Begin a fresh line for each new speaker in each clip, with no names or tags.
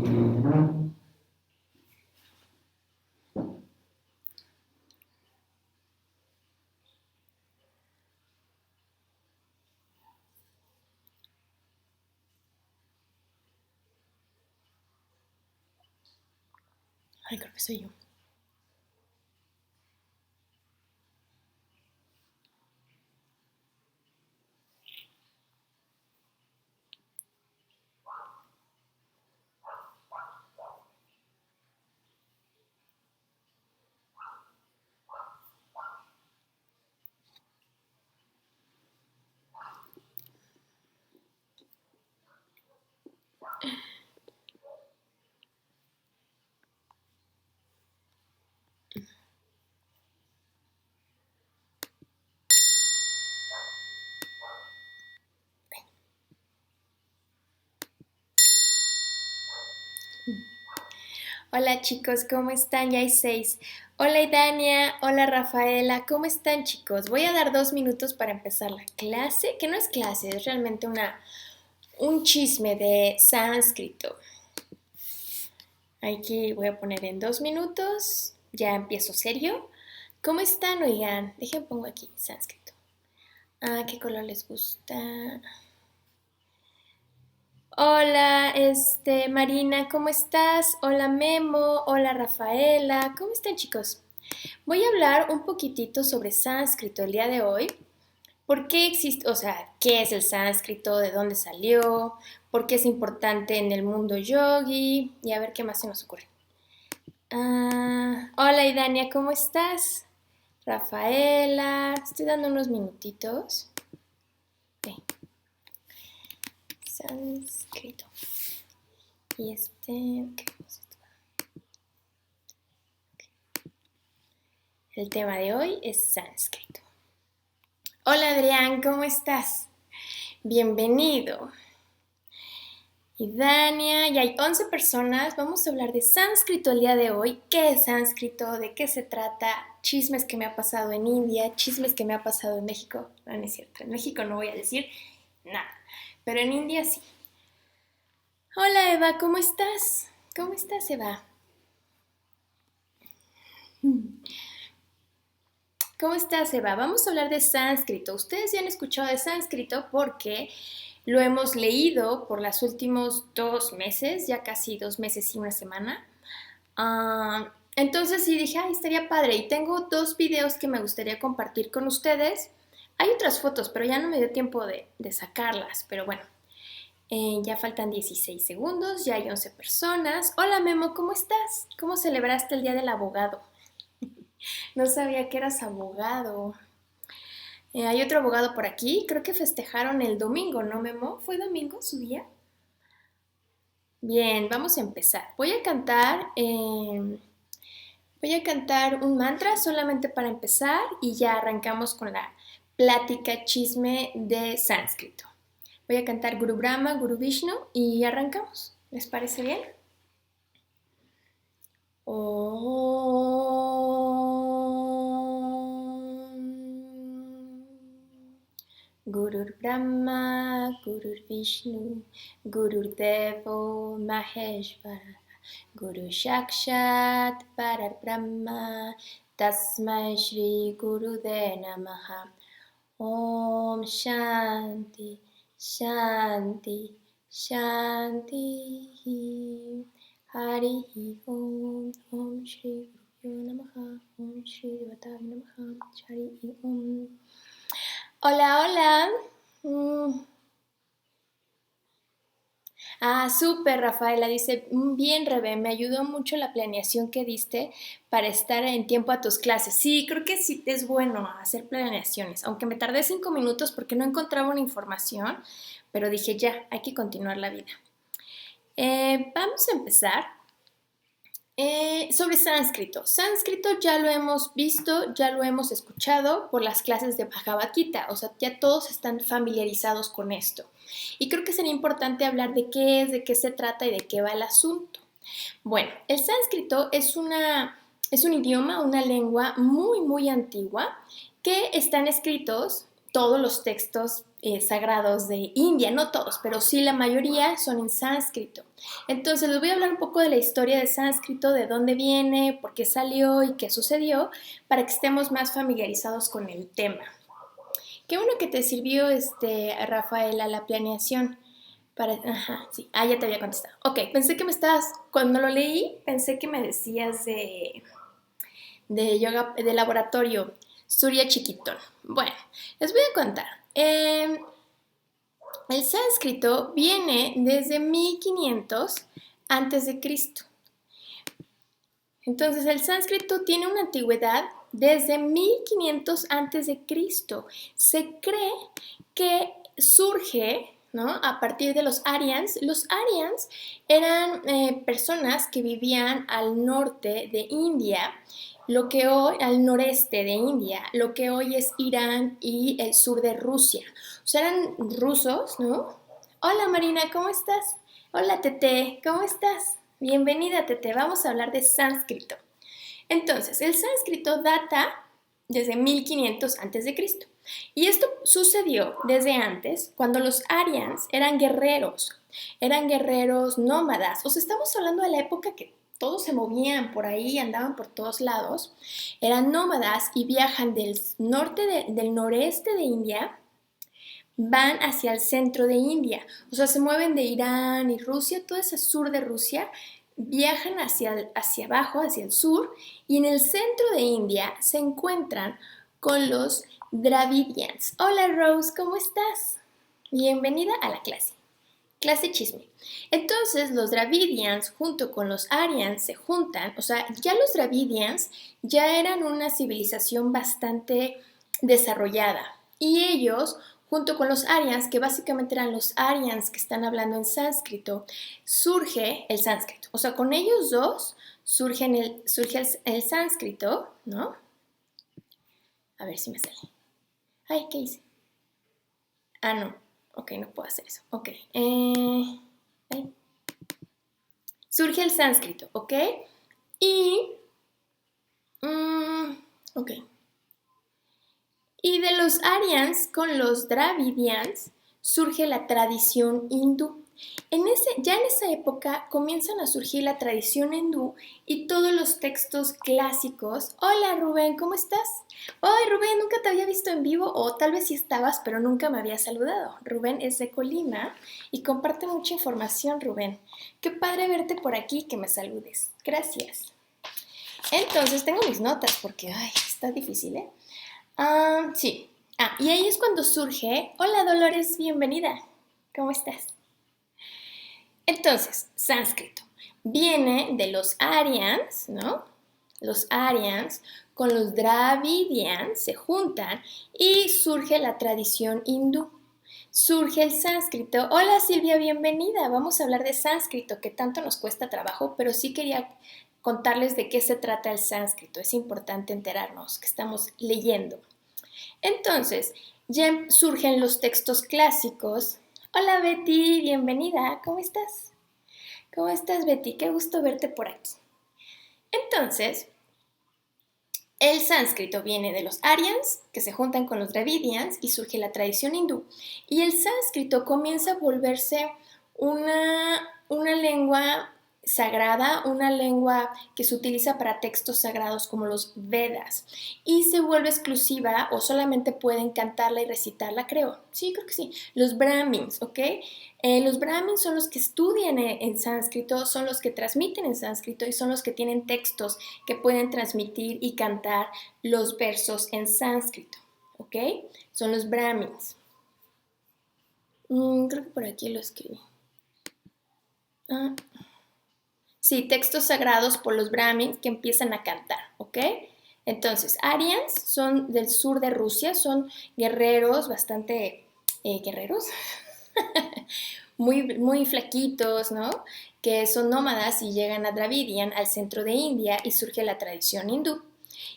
Ay, creo que soy yo. Hola chicos, ¿cómo están? Ya hay 6. Hola Idania, hola Rafaela, ¿cómo están chicos? Voy a dar 2 minutos para empezar la clase, que no es clase, es realmente un chisme de sánscrito. Aquí voy a poner en 2 minutos, ya empiezo serio. ¿Cómo están, oigan? Dejen pongo aquí sánscrito. ¿Qué color les gusta? Hola, Marina, ¿cómo estás? Hola Memo, hola Rafaela, ¿cómo están chicos? Voy a hablar un poquitito sobre sánscrito el día de hoy. ¿Por qué existe, o sea, qué es el sánscrito, de dónde salió, por qué es importante en el mundo yogi y a ver qué más se nos ocurre? Hola Idania, ¿cómo estás? Rafaela, estoy dando unos minutitos. Ok, sánscrito. Y ok, el tema de hoy es sánscrito. Hola Adrián, ¿cómo estás? Bienvenido. Y Dania, ya hay 11 personas. Vamos a hablar de sánscrito el día de hoy. ¿Qué es sánscrito? ¿De qué se trata? Chismes que me ha pasado en India, chismes que me ha pasado en México. No, no es cierto. En México no voy a decir nada, pero en India sí. Hola Eva, ¿cómo estás? ¿Cómo estás, Eva? ¿Cómo estás, Eva? Vamos a hablar de sánscrito. Ustedes ya han escuchado de sánscrito porque lo hemos leído por los últimos 2 meses, ya casi 2 meses y una semana. Entonces sí dije, ay, estaría padre. Y tengo 2 videos que me gustaría compartir con ustedes. Hay otras fotos, pero ya no me dio tiempo de sacarlas. Pero bueno, ya faltan 16 segundos, ya hay 11 personas. Hola Memo, ¿cómo estás? ¿Cómo celebraste el Día del Abogado? No sabía que eras abogado. Hay otro abogado por aquí. Creo que festejaron el domingo, ¿no, Memo? ¿Fue domingo su día? Bien, vamos a empezar. Voy a cantar un mantra solamente para empezar y ya arrancamos con la plática chisme de sánscrito. Voy a cantar Guru Brahma, Guru Vishnu y arrancamos. ¿Les parece bien? Gurur Brahma, Gurur Vishnu, Gurur Devo Maheshvara, Guru Shakshat Parar Brahma, Tasmai Shri Guru De Namaha. Om Shanti, Shanti, Shanti. Hari Om, Om Shri Guru Namaha, Om Shri Devataya Namaha, Hari Om. Hola, hola. Mm. Súper, Rafaela. Dice, bien, Rebe, me ayudó mucho la planeación que diste para estar en tiempo a tus clases. Sí, creo que sí es bueno hacer planeaciones, aunque me tardé 5 minutos porque no encontraba una información, pero dije, ya, hay que continuar la vida. Vamos a empezar. Sobre sánscrito. Sánscrito ya lo hemos visto, ya lo hemos escuchado por las clases de Bhagavad Gita, o sea, ya todos están familiarizados con esto. Y creo que sería importante hablar de qué es, de qué se trata y de qué va el asunto. Bueno, el sánscrito es un idioma, una lengua muy, muy antigua que están escritos todos los textos sagrados de India, no todos, pero sí la mayoría son en sánscrito. Entonces les voy a hablar un poco de la historia de sánscrito, de dónde viene, por qué salió y qué sucedió, para que estemos más familiarizados con el tema. Qué bueno que te sirvió, Rafaela, la planeación. Ajá, sí. Ah, ya te había contestado. Ok, pensé que me estabas, cuando lo leí, pensé que me decías de yoga, de laboratorio, Surya Chiquitón. Bueno, les voy a contar. El sánscrito viene desde 1500 antes de Cristo. Entonces, el sánscrito tiene una antigüedad desde 1500 antes de Cristo. Se cree que surge, ¿no?, a partir de los Aryans. Los Aryans eran personas que vivían al norte de India, al noreste de India, lo que hoy es Irán y el sur de Rusia. O sea, eran rusos, ¿no? Hola Marina, ¿cómo estás? Hola Tete, ¿cómo estás? Bienvenida Tete, vamos a hablar de sánscrito. Entonces, el sánscrito data desde 1500 a.C. Y esto sucedió desde antes, cuando los Aryans eran guerreros nómadas. O sea, estamos hablando de la época que todos se movían por ahí, andaban por todos lados. Eran nómadas y viajan del noreste de India, van hacia el centro de India. O sea, se mueven de Irán y Rusia, todo ese sur de Rusia, viajan hacia abajo, hacia el sur, y en el centro de India se encuentran con los Dravidians. Hola Rose, ¿cómo estás? Bienvenida a la clase chisme. Entonces los Dravidians junto con los Aryans se juntan, o sea, ya los Dravidians ya eran una civilización bastante desarrollada, y ellos junto con los Aryans, que básicamente eran los Aryans que están hablando en sánscrito, surge el sánscrito. O sea, con ellos dos surge el sánscrito, ¿no? A ver si me sale. Ay, ¿qué hice? Ah, no. Ok, no puedo hacer eso. Ok. Surge el sánscrito, ¿ok? Y... ok. Y de los Aryans con los Dravidians surge la tradición hindú. Ya en esa época comienzan a surgir la tradición hindú y todos los textos clásicos. Hola Rubén, ¿cómo estás? Hoy Rubén, nunca te había visto en vivo, o tal vez sí estabas, pero nunca me había saludado. Rubén es de Colima y comparte mucha información, Rubén. Qué padre verte por aquí, que me saludes. Gracias. Entonces tengo mis notas porque, está difícil, ¿eh? Sí. Y ahí es cuando surge. Hola Dolores, bienvenida. ¿Cómo estás? Entonces, sánscrito viene de los Aryans, ¿no? Los Aryans con los Dravidians se juntan y surge la tradición hindú. Surge el sánscrito. Hola Silvia, bienvenida. Vamos a hablar de sánscrito, que tanto nos cuesta trabajo, pero sí quería contarles de qué se trata el sánscrito. Es importante enterarnos que estamos leyendo. Entonces, ya surgen los textos clásicos. Hola Betty, bienvenida. ¿Cómo estás? ¿Cómo estás Betty? Qué gusto verte por aquí. Entonces, el sánscrito viene de los Aryans, que se juntan con los Dravidians, y surge la tradición hindú. Y el sánscrito comienza a volverse una lengua sagrada, una lengua que se utiliza para textos sagrados como los Vedas, y se vuelve exclusiva, o solamente pueden cantarla y recitarla, creo. Sí, creo que sí. Los brahmins, ¿ok? Los brahmins son los que estudian en sánscrito, son los que transmiten en sánscrito y son los que tienen textos que pueden transmitir y cantar los versos en sánscrito, ¿ok? Son los brahmins. Creo que por aquí lo escribí. Sí, textos sagrados por los brahmins que empiezan a cantar, ¿ok? Entonces, Aryans son del sur de Rusia, son guerreros, bastante guerreros, muy, muy flaquitos, ¿no? Que son nómadas y llegan a Dravidian, al centro de India, y surge la tradición hindú.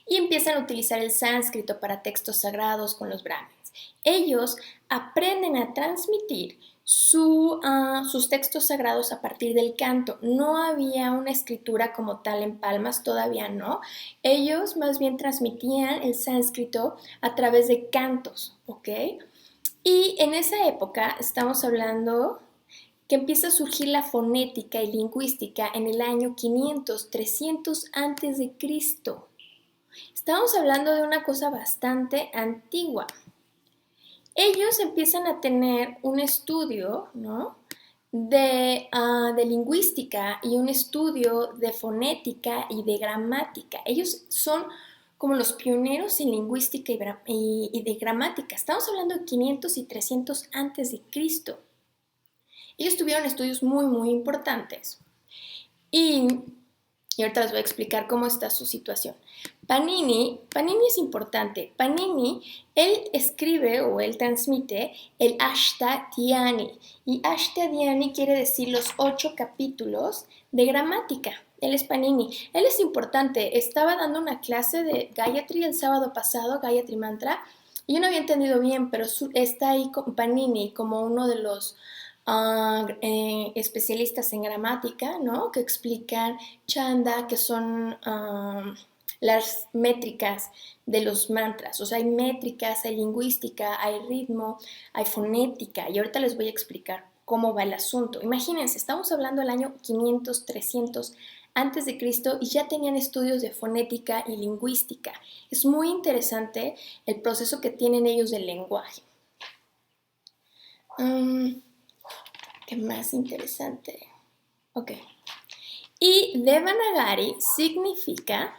Y empiezan a utilizar el sánscrito para textos sagrados con los brahmins. Ellos aprenden a transmitir sus textos sagrados a partir del canto. No había una escritura como tal en palmas, todavía no. Ellos más bien transmitían el sánscrito a través de cantos, ¿ok? Y en esa época estamos hablando que empieza a surgir la fonética y lingüística en el año 500, 300 antes de Cristo. Estamos hablando de una cosa bastante antigua. Ellos empiezan a tener un estudio, ¿no?, de lingüística y un estudio de fonética y de gramática. Ellos son como los pioneros en lingüística y de gramática. Estamos hablando de 500 y 300 antes de Cristo. Ellos tuvieron estudios muy, muy importantes. Y ahorita les voy a explicar cómo está su situación. Panini es importante. Panini, él escribe o él transmite el Ashtadhyani. Y Ashtadhyani quiere decir los 8 capítulos de gramática. Él es Panini. Él es importante. Estaba dando una clase de Gayatri el sábado pasado, Gayatri Mantra, y yo no había entendido bien, pero está ahí con Panini como uno de los especialistas en gramática, ¿no?, que explican chanda, que son las métricas de los mantras. O sea, hay métricas, hay lingüística, hay ritmo, hay fonética. Y ahorita les voy a explicar cómo va el asunto. Imagínense, estamos hablando del año 500, 300 antes de Cristo y ya tenían estudios de fonética y lingüística. Es muy interesante el proceso que tienen ellos del lenguaje. ¿Qué más interesante? Ok. Y Devanagari significa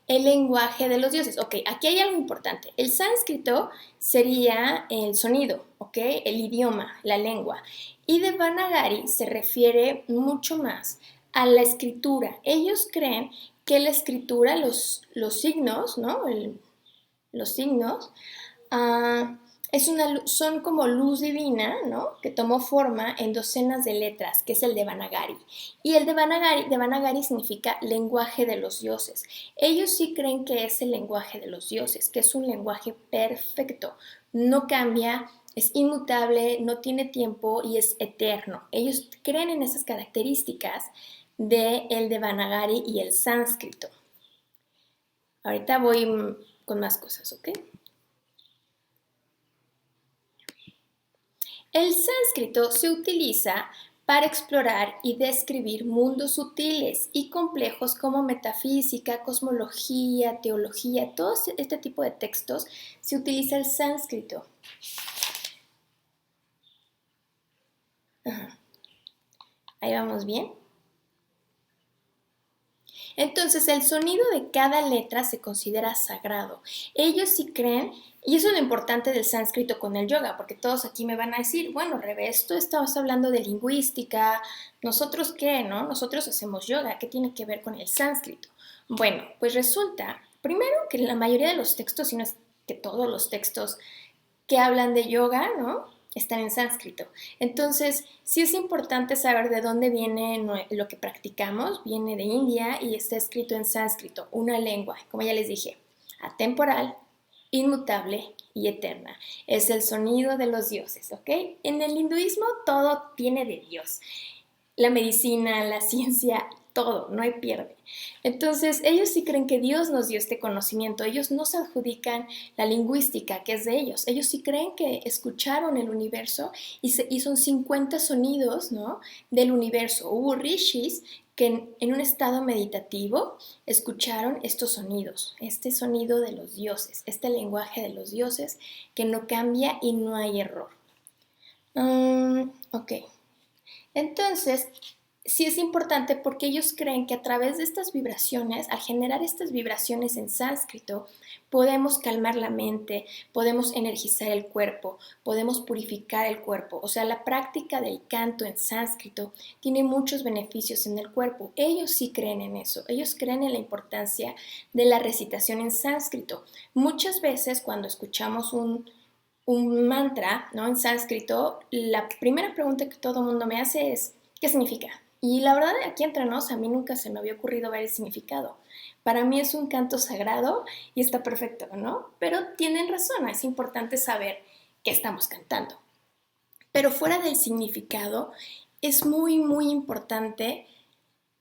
el lenguaje de los dioses. Ok, aquí hay algo importante. El sánscrito sería el sonido, ok, el idioma, la lengua. Y Devanagari se refiere mucho más a la escritura. Ellos creen que la escritura, los signos, ¿no? Los signos, son como luz divina, ¿no?, que tomó forma en docenas de letras, que es el Devanagari. Y el Devanagari significa lenguaje de los dioses. Ellos sí creen que es el lenguaje de los dioses, que es un lenguaje perfecto, no cambia, es inmutable, no tiene tiempo y es eterno. Ellos creen en esas características del Devanagari y el sánscrito. Ahorita voy con más cosas, ¿ok? El sánscrito se utiliza para explorar y describir mundos sutiles y complejos como metafísica, cosmología, teología, todo este tipo de textos se utiliza el sánscrito. Ajá. Ahí vamos bien. Entonces, el sonido de cada letra se considera sagrado. Ellos sí creen, y eso es lo importante del sánscrito con el yoga, porque todos aquí me van a decir, bueno, Rebe, esto estamos hablando de lingüística, ¿nosotros qué, no? Nosotros hacemos yoga, ¿qué tiene que ver con el sánscrito? Bueno, pues resulta, primero, que la mayoría de los textos, si no es que todos los textos que hablan de yoga, ¿no?, están en sánscrito. Entonces, sí es importante saber de dónde viene lo que practicamos. Viene de India y está escrito en sánscrito, una lengua, como ya les dije, atemporal, inmutable y eterna. Es el sonido de los dioses, ¿ok? En el hinduismo todo viene de Dios. La medicina, la ciencia, todo, no hay pierde. Entonces, ellos sí creen que Dios nos dio este conocimiento. Ellos no se adjudican la lingüística, que es de ellos. Ellos sí creen que escucharon el universo y son 50 sonidos, ¿no?, del universo. Hubo rishis que en un estado meditativo escucharon estos sonidos, este sonido de los dioses, este lenguaje de los dioses que no cambia y no hay error. Ok. Entonces, sí es importante porque ellos creen que a través de estas vibraciones, al generar estas vibraciones en sánscrito, podemos calmar la mente, podemos energizar el cuerpo, podemos purificar el cuerpo. O sea, la práctica del canto en sánscrito tiene muchos beneficios en el cuerpo. Ellos sí creen en eso. Ellos creen en la importancia de la recitación en sánscrito. Muchas veces cuando escuchamos un mantra, ¿no?, en sánscrito, la primera pregunta que todo el mundo me hace es, ¿qué significa? Y la verdad, aquí entre nos, a mí nunca se me había ocurrido ver el significado. Para mí es un canto sagrado y está perfecto, ¿no? Pero tienen razón, es importante saber qué estamos cantando. Pero fuera del significado, es muy, muy importante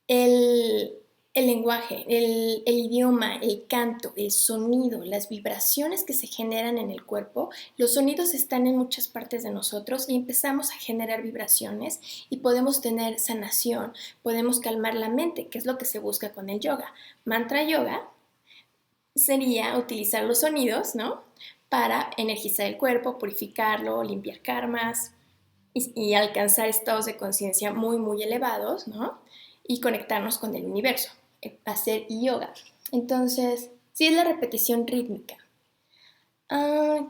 el lenguaje, el idioma, el canto, el sonido, las vibraciones que se generan en el cuerpo. Los sonidos están en muchas partes de nosotros y empezamos a generar vibraciones y podemos tener sanación, podemos calmar la mente, que es lo que se busca con el yoga. Mantra yoga sería utilizar los sonidos, ¿no? Para energizar el cuerpo, purificarlo, limpiar karmas y alcanzar estados de conciencia muy, muy elevados, ¿no? Y conectarnos con el universo, hacer yoga. Entonces, sí es la repetición rítmica.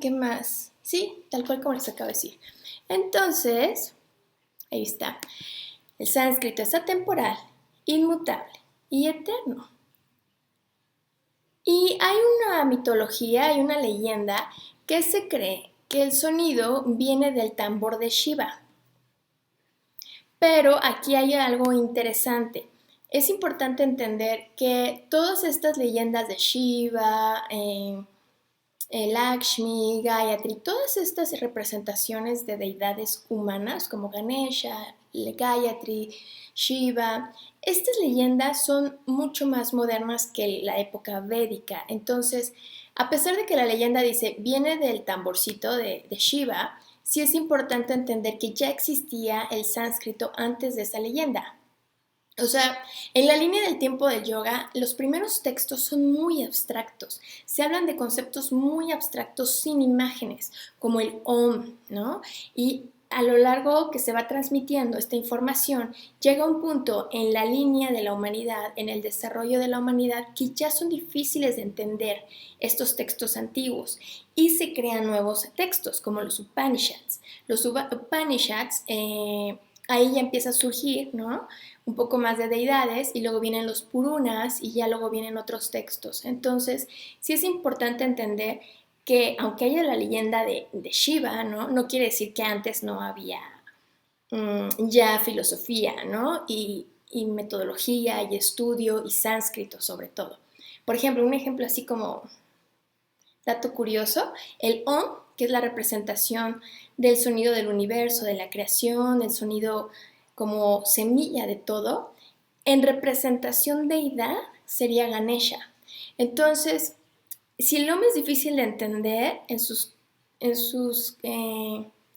¿Qué más? Sí, tal cual como les acabo de decir. Entonces, ahí está. El sánscrito es atemporal, inmutable y eterno. Y hay una mitología, hay una leyenda que se cree que el sonido viene del tambor de Shiva. Pero aquí hay algo interesante. Es importante entender que todas estas leyendas de Shiva, Lakshmi, Gayatri, todas estas representaciones de deidades humanas como Ganesha, Gayatri, Shiva, estas leyendas son mucho más modernas que la época védica. Entonces, a pesar de que la leyenda dice viene del tamborcito de Shiva, sí es importante entender que ya existía el sánscrito antes de esa leyenda. O sea, en la línea del tiempo del yoga, los primeros textos son muy abstractos. Se hablan de conceptos muy abstractos sin imágenes, como el Om, ¿no? Y a lo largo que se va transmitiendo esta información, llega un punto en la línea de la humanidad, en el desarrollo de la humanidad, que ya son difíciles de entender estos textos antiguos y se crean nuevos textos, como los Upanishads. Los Upanishads, ahí ya empieza a surgir, ¿no? Un poco más de deidades y luego vienen los Purunas y ya luego vienen otros textos. Entonces, sí es importante entender que aunque haya la leyenda de Shiva, ¿no? No quiere decir que antes no había ya filosofía, ¿no? Y metodología y estudio y sánscrito sobre todo. Por ejemplo, un ejemplo así como dato curioso, el Om, que es la representación del sonido del universo, de la creación, el sonido como semilla de todo, en representación deidad sería Ganesha. Entonces, si el nombre es difícil de entender en sus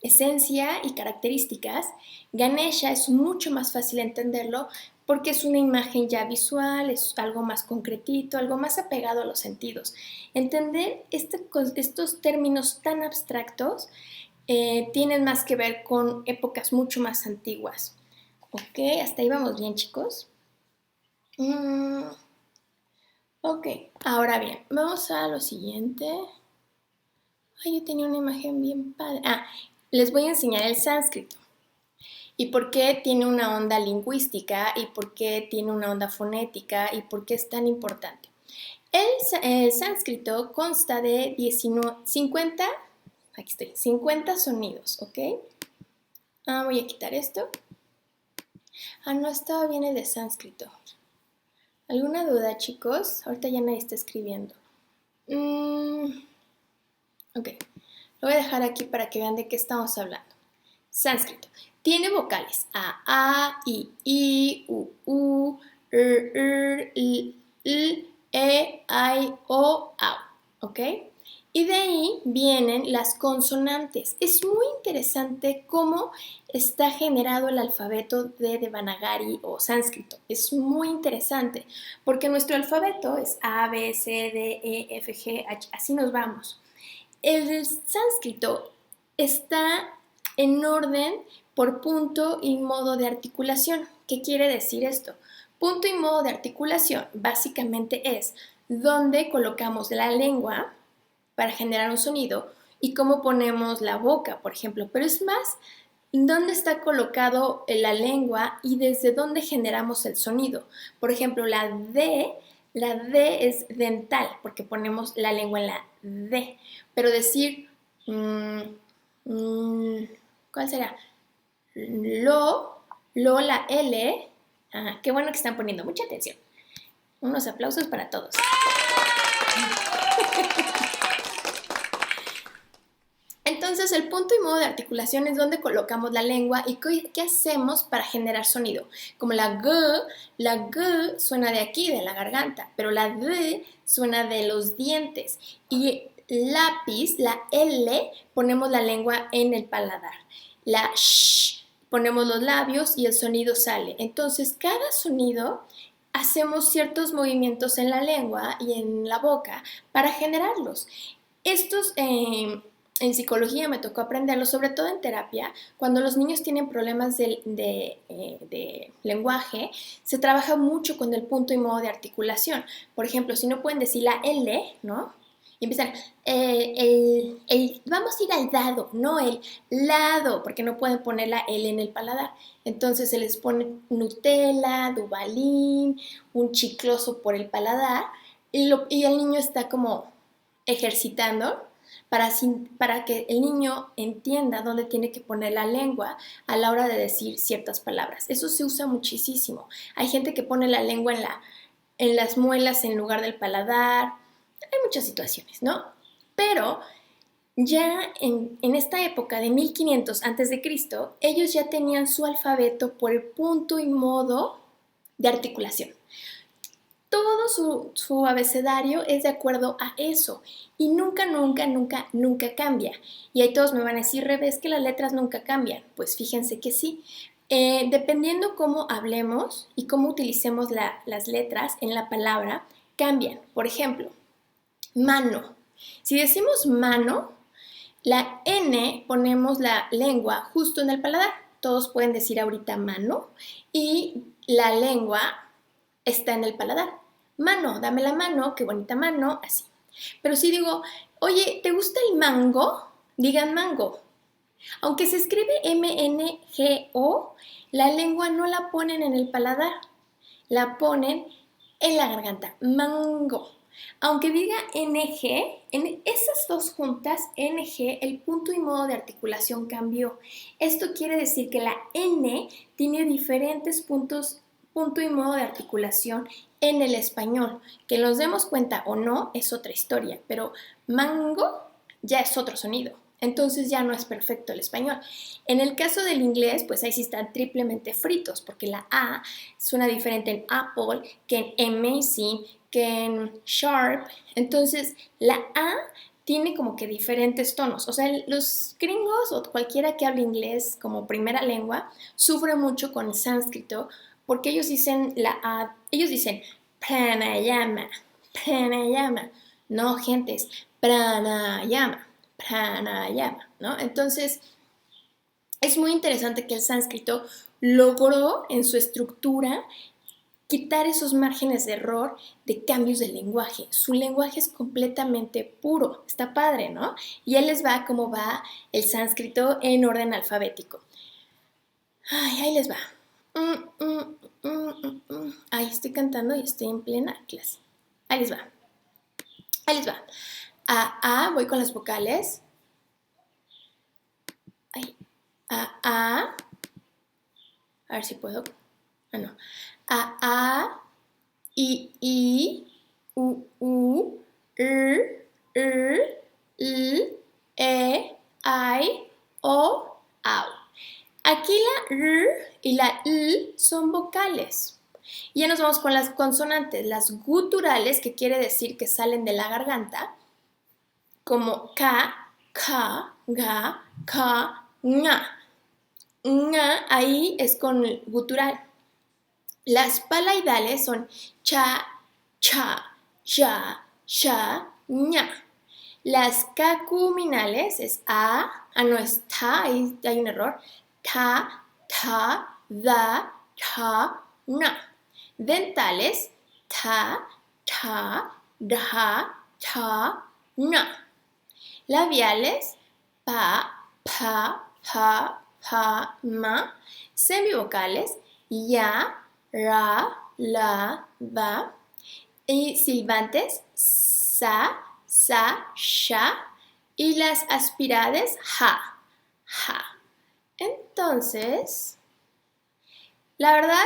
esencia y características, Ganesha es mucho más fácil entenderlo porque es una imagen ya visual, es algo más concretito, algo más apegado a los sentidos. Entender estos términos tan abstractos tienen más que ver con épocas mucho más antiguas. Ok, hasta ahí vamos bien, chicos. Ok, ahora bien, vamos a lo siguiente. Ay, yo tenía una imagen bien padre. Les voy a enseñar el sánscrito. ¿Y por qué tiene una onda lingüística? ¿Y por qué tiene una onda fonética? ¿Y por qué es tan importante? El sánscrito consta de 50 sonidos, ¿ok? Voy a quitar esto. No estaba bien el de sánscrito. ¿Alguna duda, chicos? Ahorita ya nadie está escribiendo. Ok, lo voy a dejar aquí para que vean de qué estamos hablando. Sánscrito. Tiene vocales A, I, U, R, L, E, I, O, AU. ¿Ok? Y de ahí vienen las consonantes. Es muy interesante cómo está generado el alfabeto de Devanagari o sánscrito. Es muy interesante porque nuestro alfabeto es A, B, C, D, E, F, G, H. Así nos vamos. El sánscrito está en orden por punto y modo de articulación. ¿Qué quiere decir esto? Punto y modo de articulación básicamente es dónde colocamos la lengua para generar un sonido y cómo ponemos la boca, por ejemplo. Pero es más, dónde está colocado la lengua y desde dónde generamos el sonido. Por ejemplo, la D es dental porque ponemos la lengua en la D. Pero decir, ¿cuál será? Lo, la L. Qué bueno que están poniendo mucha atención. Unos aplausos para todos. Entonces, el punto y modo de articulación es donde colocamos la lengua y qué hacemos para generar sonido. Como la G suena de aquí, de la garganta, pero la D suena de los dientes. Y lápiz, la L, ponemos la lengua en el paladar. La sh, ponemos los labios y el sonido sale. Entonces, cada sonido hacemos ciertos movimientos en la lengua y en la boca para generarlos. Estos en psicología me tocó aprenderlo, sobre todo en terapia, cuando los niños tienen problemas de lenguaje, se trabaja mucho con el punto y modo de articulación. Por ejemplo, si no pueden decir la L, ¿no? Y empiezan, vamos a ir al dado, no el lado, porque no pueden poner la L en el paladar. Entonces se les pone Nutella, Duvalín, un chicloso por el paladar, y el niño está como ejercitando para que el niño entienda dónde tiene que poner la lengua a la hora de decir ciertas palabras. Eso se usa muchísimo. Hay gente que pone la lengua en las muelas en lugar del paladar. Hay muchas situaciones, ¿no? Pero ya en esta época de 1500 a.C., ellos ya tenían su alfabeto por el punto y modo de articulación. Todo su abecedario es de acuerdo a eso y nunca cambia. Y ahí todos me van a decir, Rebe, es que las letras nunca cambian. Pues fíjense que sí. Dependiendo cómo hablemos y cómo utilicemos las letras en la palabra, cambian. Por ejemplo, mano. Si decimos mano, la N ponemos la lengua justo en el paladar. Todos pueden decir ahorita mano y la lengua está en el paladar. Mano, dame la mano, qué bonita mano, así. Pero si digo, oye, ¿te gusta el mango? Digan mango. Aunque se escribe M-N-G-O, la lengua no la ponen en el paladar, la ponen en la garganta. Mango. Aunque diga NG, en esas dos juntas, NG, el punto y modo de articulación cambió. Esto quiere decir que la N tiene diferentes punto y modo de articulación en el español. Que nos demos cuenta o no es otra historia, pero mango ya es otro sonido. Entonces ya no es perfecto el español. En el caso del inglés, pues ahí sí están triplemente fritos, porque la A suena diferente en Apple que en amazing, que en sharp. Entonces la A tiene como que diferentes tonos. O sea, los gringos o cualquiera que hable inglés como primera lengua sufre mucho con sánscrito porque ellos dicen la A, ellos dicen pranayama, pranayama. No, gente, es pranayama, pranayama, ¿no? Entonces, es muy interesante que el sánscrito logró en su estructura quitar esos márgenes de error de cambios de lenguaje. Su lenguaje es completamente puro. Está padre, ¿no? Y ahí les va cómo va el sánscrito en orden alfabético. Ay, ahí les va. Ay, estoy cantando y estoy en plena clase. Ahí les va. Ahí les va. A, voy con las vocales. Ay, a ver si puedo. Ah, no. A, I, U, R, L, I, O, AU. Aquí la R y la L son vocales. Y ya nos vamos con las consonantes, las guturales, que quiere decir que salen de la garganta, como K, K, Ga, Ka, Nga. Nga ahí es con el gutural. Las palaidales son cha, cha, ya, sha, ña. Las cacuminales es no es ta, ahí hay un error. Ta, ta, da, ta, na. Dentales, ta, ta, da, ta, na. Labiales, pa, pa, ma. Semivocales, ya, ra, la, va. Y silbantes, sa, sha. Y las aspirades, ja. Entonces, la verdad,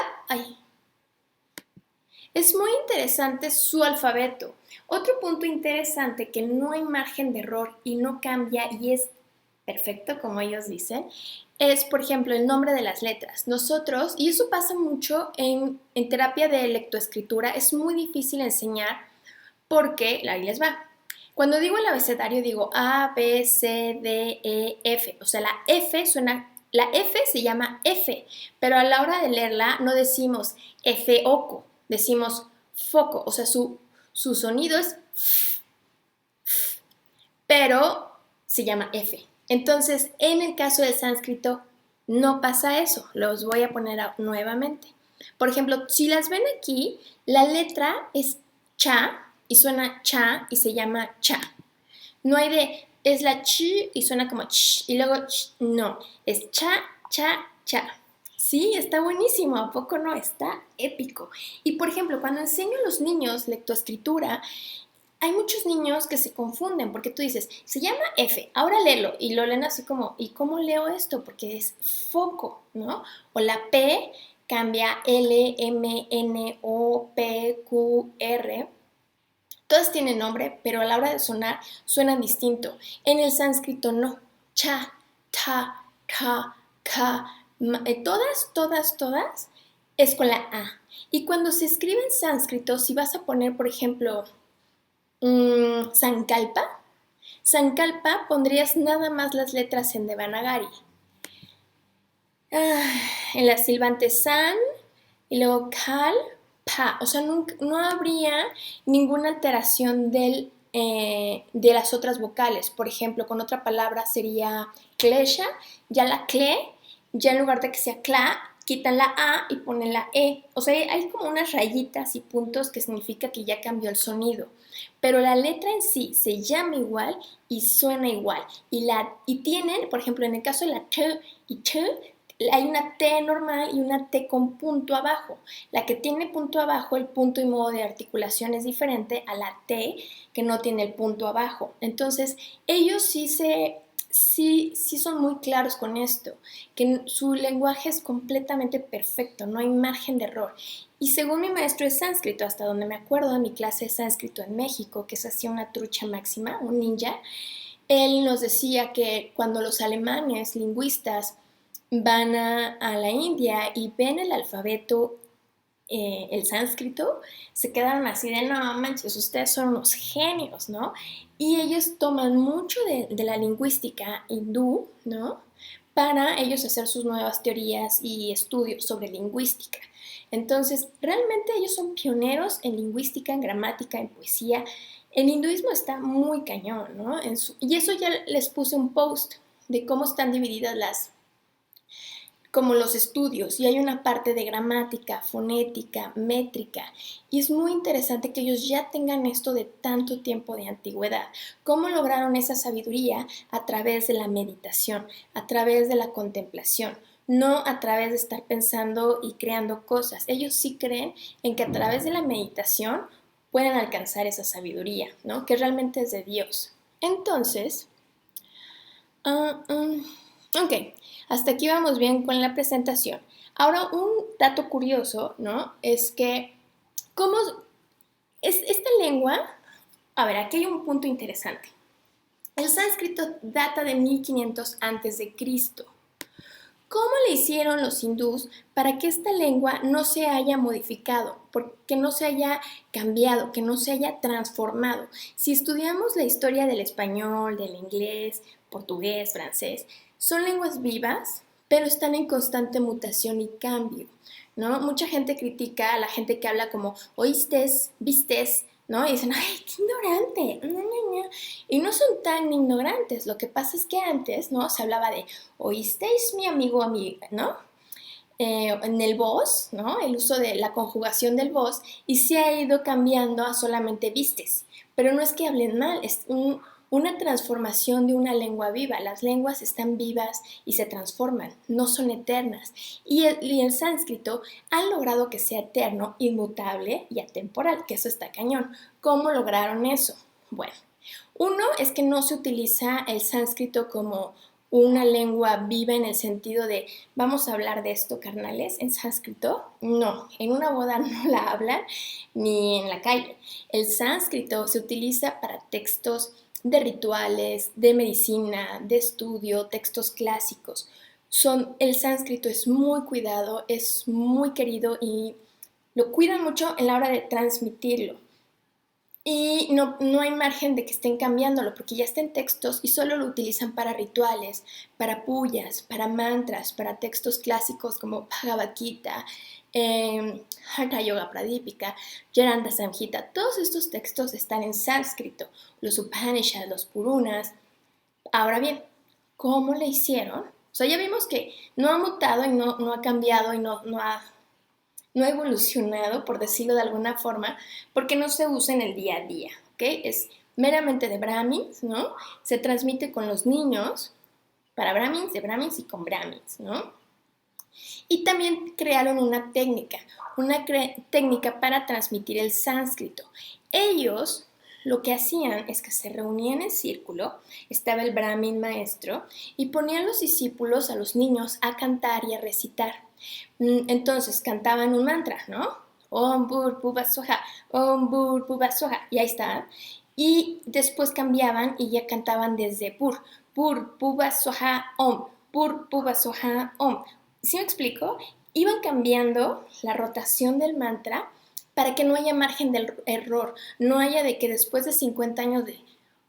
es muy interesante su alfabeto. Otro punto interesante que no hay margen de error y no cambia y es perfecto, como ellos dicen, es, por ejemplo, el nombre de las letras. Nosotros, y eso pasa mucho en terapia de lectoescritura, es muy difícil enseñar porque, ahí les va. Cuando digo el abecedario digo A, B, C, D, E, F. O sea, la F se llama F, pero a la hora de leerla no decimos F oco, decimos foco. O sea, su sonido es pero se llama F. Entonces, en el caso del sánscrito, no pasa eso. Los voy a poner nuevamente. Por ejemplo, si las ven aquí, la letra es cha y suena cha y se llama cha. No hay es la ch y suena como ch y luego ch. No, es cha, cha, cha. Sí, está buenísimo, ¿a poco no? Está épico. Y por ejemplo, cuando enseño a los niños lectoescritura, hay muchos niños que se confunden porque tú dices, se llama F, ahora léelo, y lo leen así como, ¿y cómo leo esto? Porque es foco, ¿no? O la P cambia L, M, N, O, P, Q, R. Todas tienen nombre, pero a la hora de sonar suenan distinto. En el sánscrito no. Cha, ta, ka, ka. Todas es con la A. Y cuando se escribe en sánscrito, si vas a poner, por ejemplo, Sankalpa. Sankalpa pondrías nada más las letras en Devanagari. En la silbante san y luego kal, pa. O sea, no habría ninguna alteración de las otras vocales. Por ejemplo, con otra palabra sería klesha, ya la cle, ya en lugar de que sea kla, quitan la A y ponen la E. O sea, hay como unas rayitas y puntos que significa que ya cambió el sonido. Pero la letra en sí se llama igual y suena igual. Y tienen, por ejemplo, en el caso de la T y T, hay una T normal y una T con punto abajo. La que tiene punto abajo, el punto y modo de articulación es diferente a la T que no tiene el punto abajo. Entonces, ellos sí son muy claros con esto, que su lenguaje es completamente perfecto, no hay margen de error. Y según mi maestro de sánscrito, hasta donde me acuerdo de mi clase de sánscrito en México, que es así una trucha máxima, un ninja, él nos decía que cuando los alemanes lingüistas van a la India y ven el alfabeto, el sánscrito, se quedaron así de, no manches, ustedes son unos genios, ¿no? Y ellos toman mucho de la lingüística hindú, ¿no? Para ellos hacer sus nuevas teorías y estudios sobre lingüística. Entonces, realmente ellos son pioneros en lingüística, en gramática, en poesía. El hinduismo está muy cañón, ¿no? Y eso ya les puse un post de cómo están divididas como los estudios, y hay una parte de gramática, fonética, métrica, y es muy interesante que ellos ya tengan esto de tanto tiempo de antigüedad. ¿Cómo lograron esa sabiduría? A través de la meditación, a través de la contemplación, no a través de estar pensando y creando cosas. Ellos sí creen en que a través de la meditación pueden alcanzar esa sabiduría, ¿no? Que realmente es de Dios. Entonces, ok, hasta aquí vamos bien con la presentación. Ahora, un dato curioso, ¿no? Es que, ¿cómo es esta lengua? A ver, aquí hay un punto interesante. El sánscrito data de 1500 a.C. ¿Cómo le hicieron los hindús para que esta lengua no se haya modificado, que no se haya cambiado, que no se haya transformado? Si estudiamos la historia del español, del inglés, portugués, francés, son lenguas vivas, pero están en constante mutación y cambio, ¿no? Mucha gente critica a la gente que habla como oístes, vistes, ¿no? Y dicen, ¡ay, qué ignorante! Y no son tan ignorantes. Lo que pasa es que antes, ¿no? Se hablaba de, ¿oísteis mi amigo, amiga? ¿No? En el vos, ¿no? El uso de la conjugación del vos, y se ha ido cambiando a solamente vistes. Pero no es que hablen mal, es una transformación de una lengua viva. Las lenguas están vivas y se transforman, no son eternas. Y el sánscrito ha logrado que sea eterno, inmutable y atemporal, que eso está cañón. ¿Cómo lograron eso? Bueno, uno es que no se utiliza el sánscrito como una lengua viva en el sentido de vamos a hablar de esto, carnales, en sánscrito. No, en una boda no la hablan ni en la calle. El sánscrito se utiliza para textos de rituales, de medicina, de estudio, textos clásicos. El sánscrito es muy cuidado, es muy querido y lo cuidan mucho en la hora de transmitirlo. Y no hay margen de que estén cambiándolo porque ya está en textos y solo lo utilizan para rituales, para puyas, para mantras, para textos clásicos como Bhagavad Gita, Hatha Yoga Pradipika, Vedanta Samhita. Todos estos textos están en sánscrito, los Upanishads, los Purunas. Ahora bien, ¿cómo le hicieron? O sea, ya vimos que no ha mutado y no ha cambiado y no ha evolucionado, por decirlo de alguna forma, porque no se usa en el día a día, ¿ok? Es meramente de Brahmins, ¿no? Se transmite con los niños, para Brahmins, de Brahmins y con Brahmins, ¿no? Y también crearon una técnica para transmitir el sánscrito. Ellos lo que hacían es que se reunían en círculo, estaba el Brahmin maestro, y ponían los discípulos, a los niños, a cantar y a recitar. Entonces cantaban un mantra, ¿no? Om Bhur Bhuva Swaha, Om Bhur Bhuva Swaha, y ahí está. Y después cambiaban y ya cantaban desde Bhur Bhuva Swaha Om, Bhur Bhuva Swaha Om. ¿Sí me explico? Iban cambiando la rotación del mantra para que no haya margen de error, no haya de que después de 50 años de,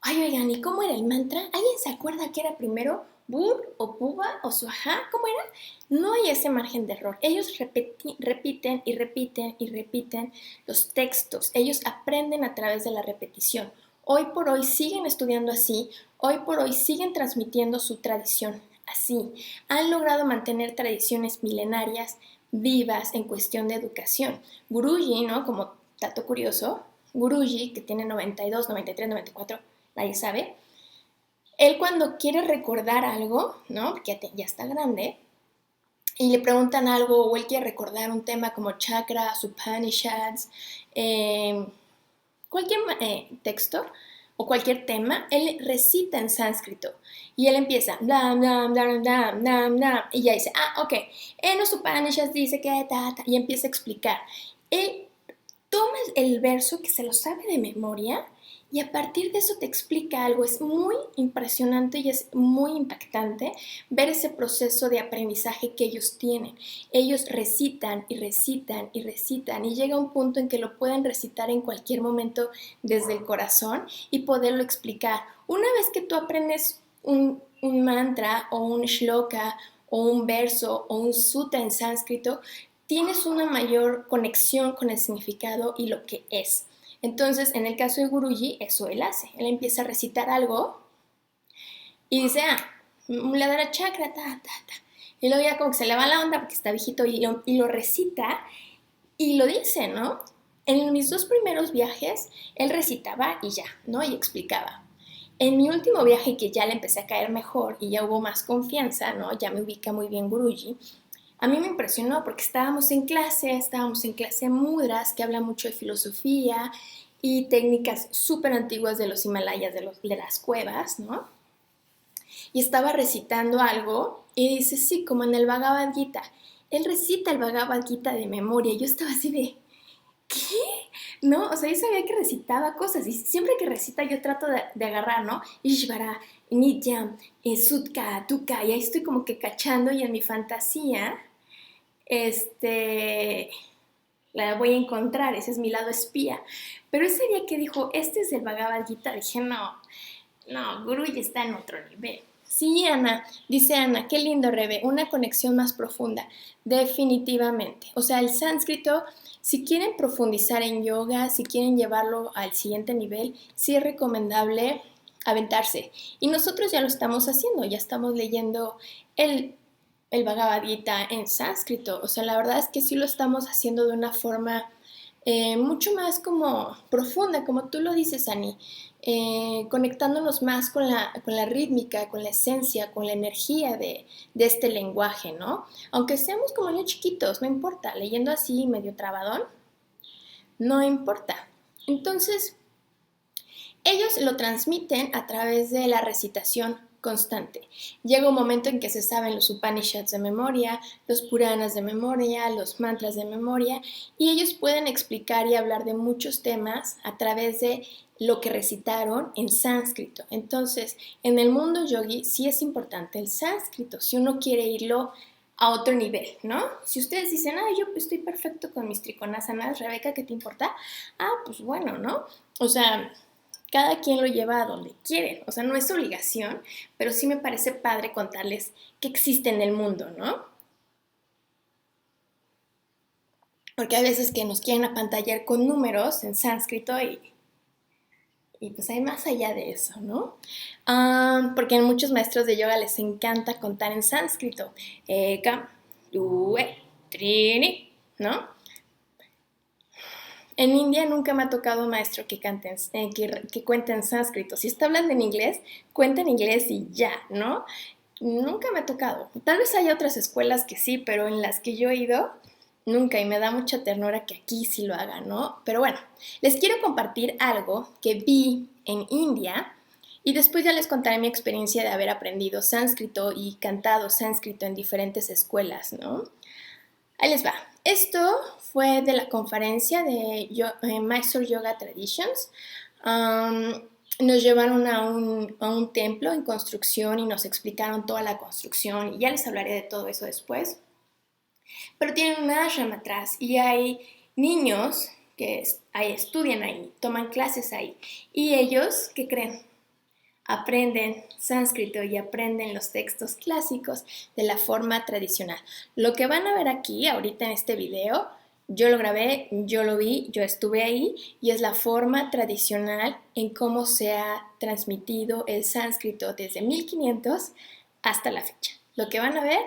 ay, oigan, ¿y cómo era el mantra? ¿Alguien se acuerda que era primero Bur o Puba o Suaja? ¿Cómo era? No hay ese margen de error. Ellos repiten y repiten y repiten los textos. Ellos aprenden a través de la repetición. Hoy por hoy siguen estudiando así, hoy por hoy siguen transmitiendo su tradición así. Han logrado mantener tradiciones milenarias vivas en cuestión de educación. Guruji, ¿no? Como dato curioso, Guruji, que tiene 92, 93, 94, nadie sabe, él cuando quiere recordar algo, ¿no? Porque ya está grande, y le preguntan algo o él quiere recordar un tema como chakras, Upanishads, cualquier texto o cualquier tema, él recita en sánscrito y él empieza bla, bla, bla, bla, bla, bla, y ya dice, ok, en los Upanishads dice que y empieza a explicar. Él toma el verso que se lo sabe de memoria y a partir de eso te explica algo. Es muy impresionante y es muy impactante ver ese proceso de aprendizaje que ellos tienen. Ellos recitan y recitan y recitan y llega un punto en que lo pueden recitar en cualquier momento desde el corazón y poderlo explicar. Una vez que tú aprendes un mantra o un shloka o un verso o un sutra en sánscrito, tienes una mayor conexión con el significado y lo que es. Entonces, en el caso de Guruji, eso él hace. Él empieza a recitar algo y dice, Muladhara Chakra, Y luego ya como que se le va la onda porque está viejito y lo recita y lo dice, ¿no? En mis 2 primeros viajes, él recitaba y ya, ¿no? Y explicaba. En mi último viaje, que ya le empecé a caer mejor y ya hubo más confianza, ¿no? Ya me ubica muy bien Guruji. A mí me impresionó porque estábamos en clase mudras, que habla mucho de filosofía y técnicas súper antiguas de los Himalayas, de las cuevas, ¿no? Y estaba recitando algo y dice, sí, como en el Bhagavad Gita. Él recita el Bhagavad Gita de memoria. Yo estaba así de, ¿qué? ¿No? O sea, yo sabía que recitaba cosas y siempre que recita yo trato de agarrar, ¿no? Ishvara, Nityam, Sutka, Tuka, y ahí estoy como que cachando y en mi fantasía la voy a encontrar, ese es mi lado espía. Pero ese día que dijo, este es el Bhagavad Gita, dije, no, Guruji está en otro nivel. Sí, Ana, dice Ana, qué lindo, Rebe, una conexión más profunda, definitivamente. O sea, el sánscrito, si quieren profundizar en yoga, si quieren llevarlo al siguiente nivel, sí es recomendable aventarse. Y nosotros ya lo estamos haciendo, ya estamos leyendo el Bhagavad Gita en sánscrito. O sea, la verdad es que sí lo estamos haciendo de una forma mucho más como profunda, como tú lo dices, Ani, conectándonos más con la rítmica, con la esencia, con la energía de este lenguaje, ¿no? Aunque seamos como niños chiquitos, no importa, leyendo así medio trabadón, no importa. Entonces, ellos lo transmiten a través de la recitación constante. Llega un momento en que se saben los Upanishads de memoria, los Puranas de memoria, los mantras de memoria, y ellos pueden explicar y hablar de muchos temas a través de lo que recitaron en sánscrito. Entonces, en el mundo yogi sí es importante el sánscrito, si uno quiere irlo a otro nivel, ¿no? Si ustedes dicen, yo estoy perfecto con mis trikonasanas, Rebeca, ¿qué te importa? Pues bueno, ¿no? O sea, cada quien lo lleva a donde quiere, o sea, no es obligación, pero sí me parece padre contarles que existe en el mundo, ¿no? Porque hay veces que nos quieren apantallar con números en sánscrito y pues hay más allá de eso, ¿no? Porque a muchos maestros de yoga les encanta contar en sánscrito. Ekam, due, trini, ¿no? En India nunca me ha tocado un maestro que cuente en sánscrito. Si está hablando en inglés, cuenta en inglés y ya, ¿no? Nunca me ha tocado. Tal vez haya otras escuelas que sí, pero en las que yo he ido, nunca, y me da mucha ternura que aquí sí lo hagan, ¿no? Pero bueno, les quiero compartir algo que vi en India y después ya les contaré mi experiencia de haber aprendido sánscrito y cantado sánscrito en diferentes escuelas, ¿no? Ahí les va. Esto fue de la conferencia de Mysore Yoga Traditions. Nos llevaron a un templo en construcción y nos explicaron toda la construcción y ya les hablaré de todo eso después. Pero tienen un ashram atrás y hay niños que estudian ahí, toman clases ahí. Y ellos, ¿qué creen? Aprenden sánscrito y aprenden los textos clásicos de la forma tradicional. Lo que van a ver aquí, ahorita en este video, yo lo grabé, yo lo vi, yo estuve ahí y es la forma tradicional en cómo se ha transmitido el sánscrito desde 1500 hasta la fecha. Lo que van a ver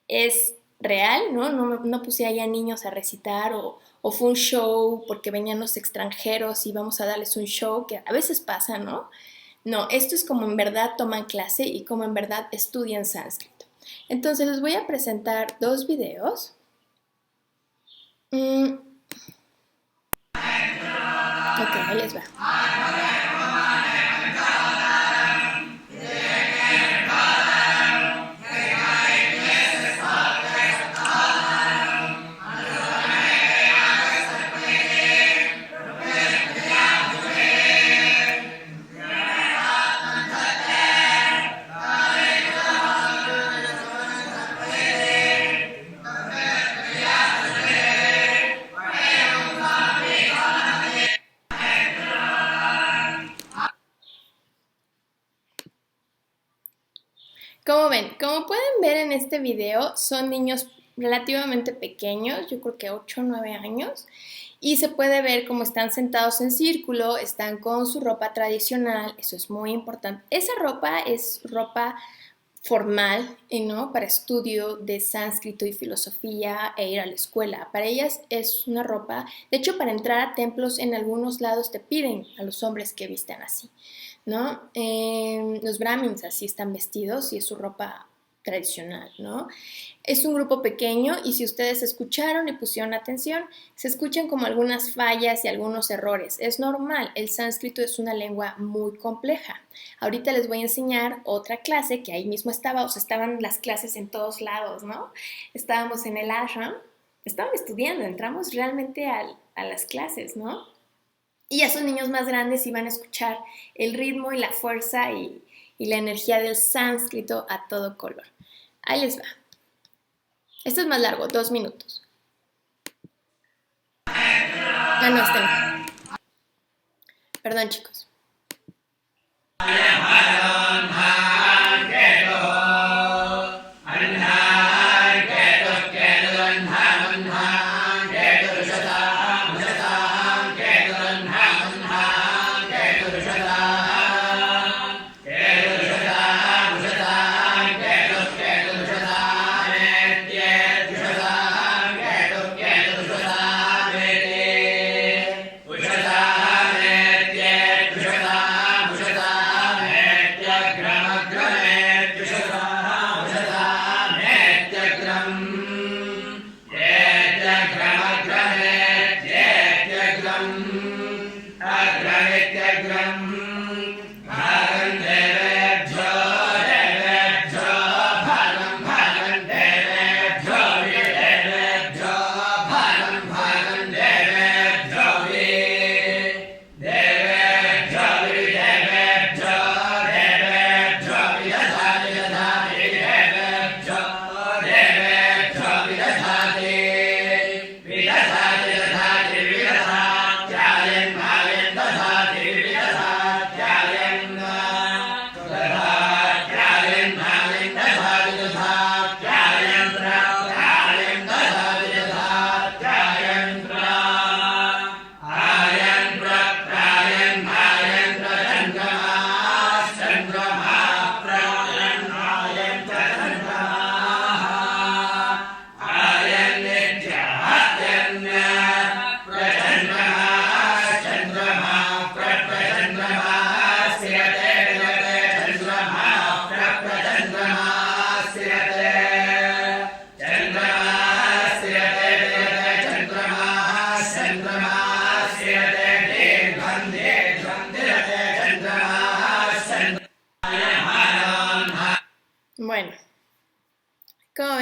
es real, ¿no? No puse ahí a niños a recitar o fue un show porque venían los extranjeros y vamos a darles un show, que a veces pasa, ¿no? No, esto es como en verdad toman clase y como en verdad estudian sánscrito. Entonces les voy a presentar dos videos. Ok, ahí les va. Como ven, como pueden ver en este video, son niños relativamente pequeños, yo creo que 8 o 9 años, y se puede ver cómo están sentados en círculo, están con su ropa tradicional, eso es muy importante. Esa ropa es ropa formal, ¿no? Para estudio de sánscrito y filosofía e ir a la escuela. Para ellas es una ropa, de hecho para entrar a templos en algunos lados te piden a los hombres que vistan así, ¿no? Los brahmins así están vestidos y es su ropa tradicional, ¿no? Es un grupo pequeño y si ustedes escucharon y pusieron atención, se escuchan como algunas fallas y algunos errores. Es normal, el sánscrito es una lengua muy compleja. Ahorita les voy a enseñar otra clase que ahí mismo estaba, o sea, estaban las clases en todos lados, ¿no? Estábamos en el ashram, estaban estudiando, entramos realmente a las clases, ¿no? Y ya son niños más grandes y van a escuchar el ritmo y la fuerza y la energía del sánscrito a todo color. Ahí les va. Esto es más largo, 2 minutos. No, este no. Perdón, chicos.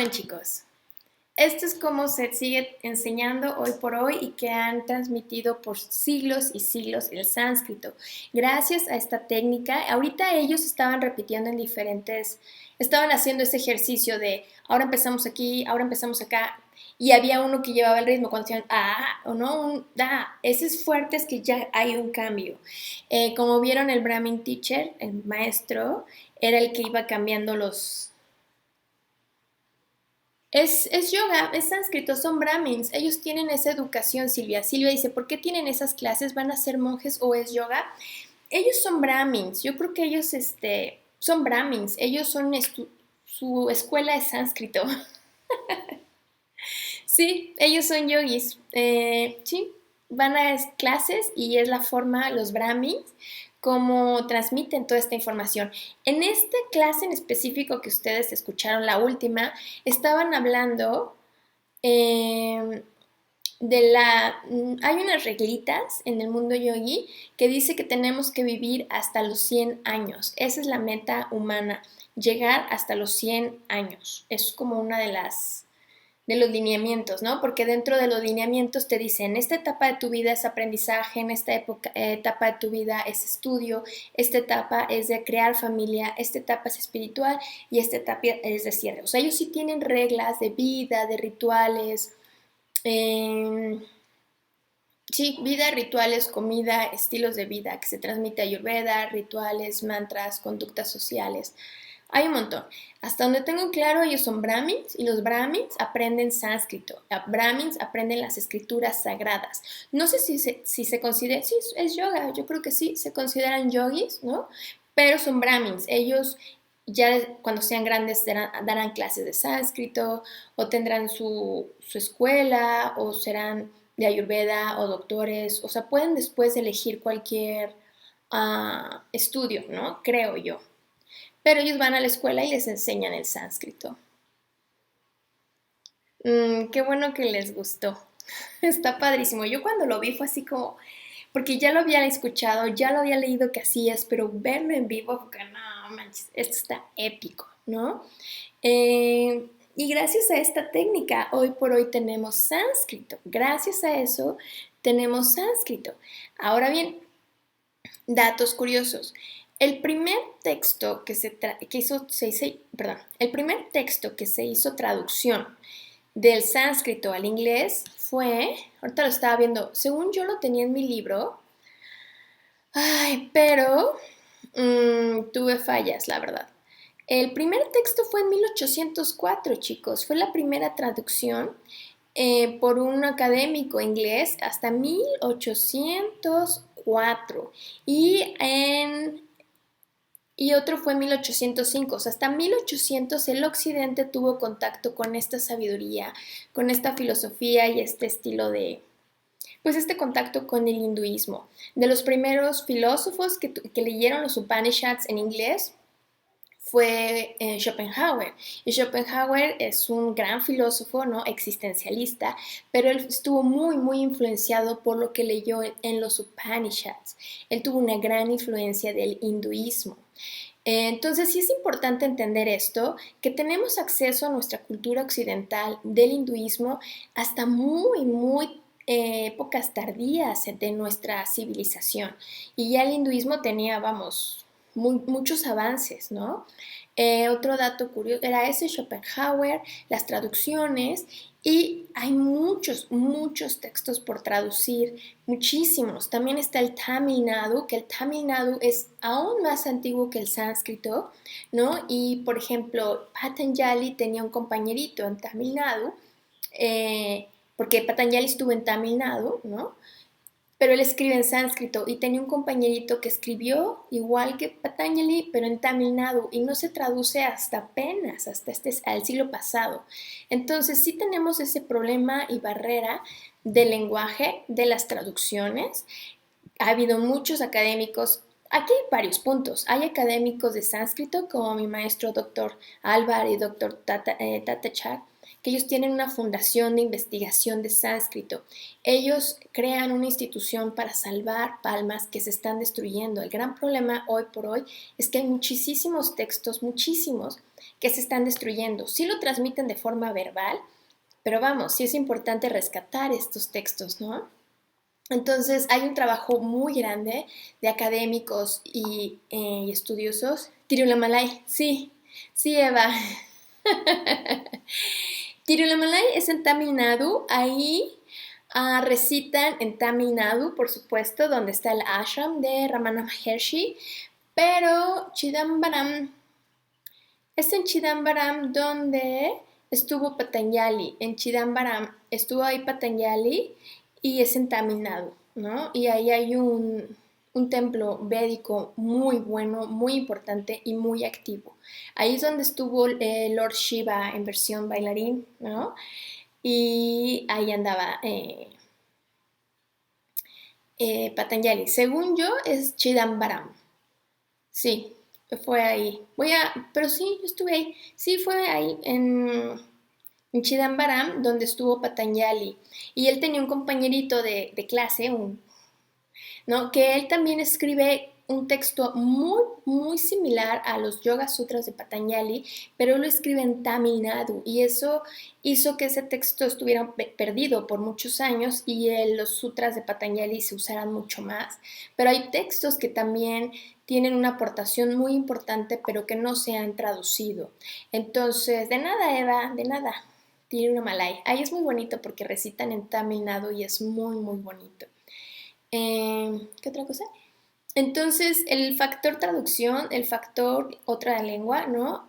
ven, chicos? Esto es como se sigue enseñando hoy por hoy y que han transmitido por siglos y siglos el sánscrito. Gracias a esta técnica, ahorita ellos estaban repitiendo en estaban haciendo ese ejercicio de ahora empezamos aquí, ahora empezamos acá, y había uno que llevaba el ritmo cuando decían o no, un da. Ese es fuerte, es que ya hay un cambio. Como vieron, el Brahmin teacher, el maestro, era el que iba cambiando los. Es yoga, es sánscrito, son brahmins. Ellos tienen esa educación, Silvia. Silvia dice, ¿por qué tienen esas clases? ¿Van a ser monjes o es yoga? Ellos son brahmins. Yo creo que ellos son brahmins. Ellos son, su escuela es sánscrito. Sí, ellos son yogis. Sí, van a clases y es la forma, los brahmins, como transmiten toda esta información. En esta clase en específico que ustedes escucharon, la última, estaban hablando eh, hay unas reglitas en el mundo yogi que dice que tenemos que vivir hasta los 100 años. Esa es la meta humana, llegar hasta los 100 años. Es como una de los lineamientos, ¿no? Porque dentro de los lineamientos te dicen, esta etapa de tu vida es aprendizaje, en esta etapa de tu vida es estudio, esta etapa es de crear familia, esta etapa es espiritual y esta etapa es de cierre. O sea, ellos sí tienen reglas de vida, de rituales, sí, vida, rituales, comida, estilos de vida que se transmite Ayurveda, rituales, mantras, conductas sociales. Hay un montón. Hasta donde tengo claro, ellos son brahmins y los brahmins aprenden sánscrito. Brahmins aprenden las escrituras sagradas. No sé si se considera, sí, es yoga, yo creo que sí, se consideran yogis, ¿no? Pero son brahmins. Ellos ya cuando sean grandes darán clases de sánscrito o tendrán su escuela o serán de Ayurveda o doctores. O sea, pueden después elegir cualquier estudio, ¿no? Creo yo. Pero ellos van a la escuela y les enseñan el sánscrito. Qué bueno que les gustó. Está padrísimo. Yo cuando lo vi fue así como, porque ya lo había escuchado, ya lo había leído que hacías, pero verlo en vivo, porque no manches, esto está épico, ¿no? Y gracias a esta técnica, hoy por hoy tenemos sánscrito. Gracias a eso tenemos sánscrito. Ahora bien, datos curiosos. El primer texto el primer texto que se hizo traducción del sánscrito al inglés fue, ahorita lo estaba viendo, según yo lo tenía en mi libro, pero tuve fallas, la verdad. El primer texto fue en 1804, chicos, fue la primera traducción por un académico inglés hasta 1804 y otro fue en 1805, o sea, hasta 1800 el occidente tuvo contacto con esta sabiduría, con esta filosofía y este estilo pues este contacto con el hinduismo. De los primeros filósofos que leyeron los Upanishads en inglés fue Schopenhauer. Y Schopenhauer es un gran filósofo, ¿no? Existencialista, pero él estuvo muy, muy influenciado por lo que leyó en los Upanishads. Él tuvo una gran influencia del hinduismo. Entonces sí es importante entender esto, que tenemos acceso a nuestra cultura occidental del hinduismo hasta muy, muy épocas tardías de nuestra civilización. Y ya el hinduismo tenía, vamos, muchos avances, ¿no? Otro dato curioso era ese Schopenhauer, las traducciones, y hay muchos, muchos textos por traducir, muchísimos. También está el Tamil Nadu, que el Tamil Nadu es aún más antiguo que el sánscrito, ¿no? Y, por ejemplo, Patanjali tenía un compañerito en Tamil Nadu, porque Patanjali estuvo en Tamil Nadu, ¿no? Pero él escribe en sánscrito y tenía un compañerito que escribió igual que Patanjali, pero en Tamil Nadu y no se traduce hasta apenas, hasta al siglo pasado. Entonces sí tenemos ese problema y barrera del lenguaje, de las traducciones. Ha habido muchos académicos. Aquí hay varios puntos. Hay académicos de sánscrito como mi maestro doctor Álvar y doctor Tatachak, que ellos tienen una fundación de investigación de sánscrito. Ellos crean una institución para salvar palmas que se están destruyendo. El gran problema hoy por hoy es que hay muchísimos textos, muchísimos, que se están destruyendo. Sí lo transmiten de forma verbal, pero vamos, sí es importante rescatar estos textos, ¿no? Entonces hay un trabajo muy grande de académicos y estudiosos. Tirulamalai, sí, sí, Eva. Tirulamalai es en Tamil Nadu, ahí recitan en Tamil Nadu, por supuesto, donde está el ashram de Ramana Maharshi, pero Chidambaram es en Chidambaram donde estuvo Patanjali. En Chidambaram estuvo ahí Patanjali y es en Tamil Nadu, ¿no? Y ahí hay un templo védico muy bueno, muy importante y muy activo. Ahí es donde estuvo Lord Shiva en versión bailarín, ¿no? Y ahí andaba Patanjali. Según yo es Chidambaram. Sí, fue ahí. Pero sí, yo estuve ahí. Sí, fue ahí en Chidambaram, donde estuvo Patanjali. Y él tenía un compañerito de clase, ¿no? Que él también escribe un texto muy, muy similar a los Yoga Sutras de Patanjali, pero lo escribe en Tamil Nadu y eso hizo que ese texto estuviera perdido por muchos años y los sutras de Patanjali se usaran mucho más. Pero hay textos que también tienen una aportación muy importante, pero que no se han traducido. Entonces, de nada, Eva, de nada. Tiene una malay. Ahí es muy bonito porque recitan en Tamil Nadu y es muy, muy bonito. ¿Qué otra cosa? Entonces, el factor traducción, el factor otra lengua, ¿no?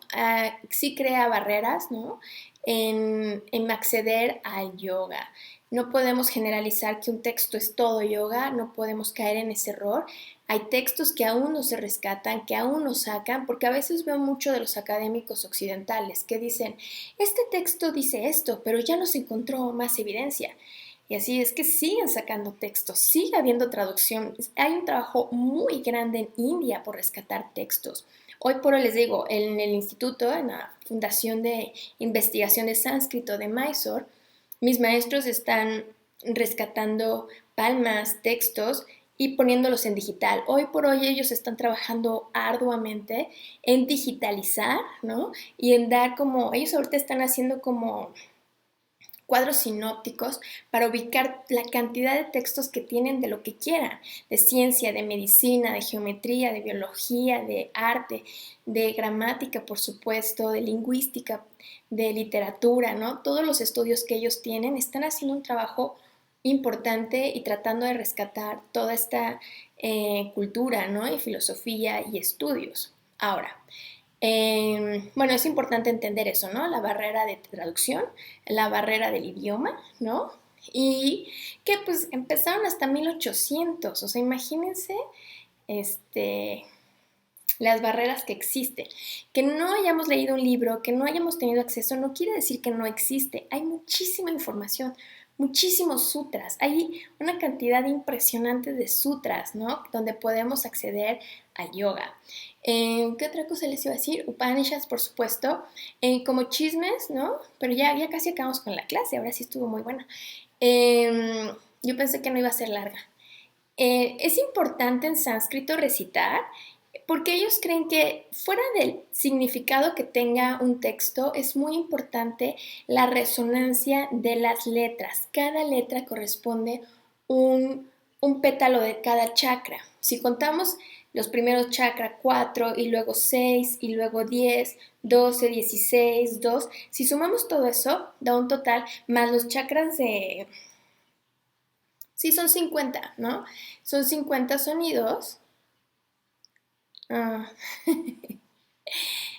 Sí crea barreras, ¿no? En acceder al yoga. No podemos generalizar que un texto es todo yoga, no podemos caer en ese error. Hay textos que aún no se rescatan, que aún no sacan, porque a veces veo mucho de los académicos occidentales que dicen, este texto dice esto, pero ya no se encontró más evidencia. Y así es que siguen sacando textos, sigue habiendo traducción. Hay un trabajo muy grande en India por rescatar textos. Hoy por hoy les digo, en el instituto, en la Fundación de Investigación de Sánscrito de Mysore, mis maestros están rescatando palmas, textos y poniéndolos en digital. Hoy por hoy ellos están trabajando arduamente en digitalizar, ¿no? Y en dar como, ellos ahorita están haciendo como cuadros sinópticos para ubicar la cantidad de textos que tienen de lo que quieran, de ciencia, de medicina, de geometría, de biología, de arte, de gramática, por supuesto, de lingüística, de literatura, ¿no? Todos los estudios que ellos tienen están haciendo un trabajo importante y tratando de rescatar toda esta cultura, ¿no? Y filosofía y estudios. Ahora, bueno, es importante entender eso, ¿no? La barrera de traducción, la barrera del idioma, ¿no? Y que pues empezaron hasta 1800, o sea, imagínense las barreras que existen. Que no hayamos leído un libro, que no hayamos tenido acceso, no quiere decir que no existe. Hay muchísima información, muchísimos sutras. Hay una cantidad impresionante de sutras, ¿no? Donde podemos acceder al yoga. ¿Qué otra cosa les iba a decir? Upanishads, por supuesto. Como chismes, ¿no? Pero ya casi acabamos con la clase, ahora sí estuvo muy buena. Yo pensé que no iba a ser larga. Es importante en sánscrito recitar porque ellos creen que fuera del significado que tenga un texto, es muy importante la resonancia de las letras. Cada letra corresponde un pétalo de cada chakra. Si contamos los primeros chakras 4 y luego 6 y luego 10, 12, 16, 2, si sumamos todo eso, da un total más los chakras de... Sí, son 50, ¿no? Son 50 sonidos.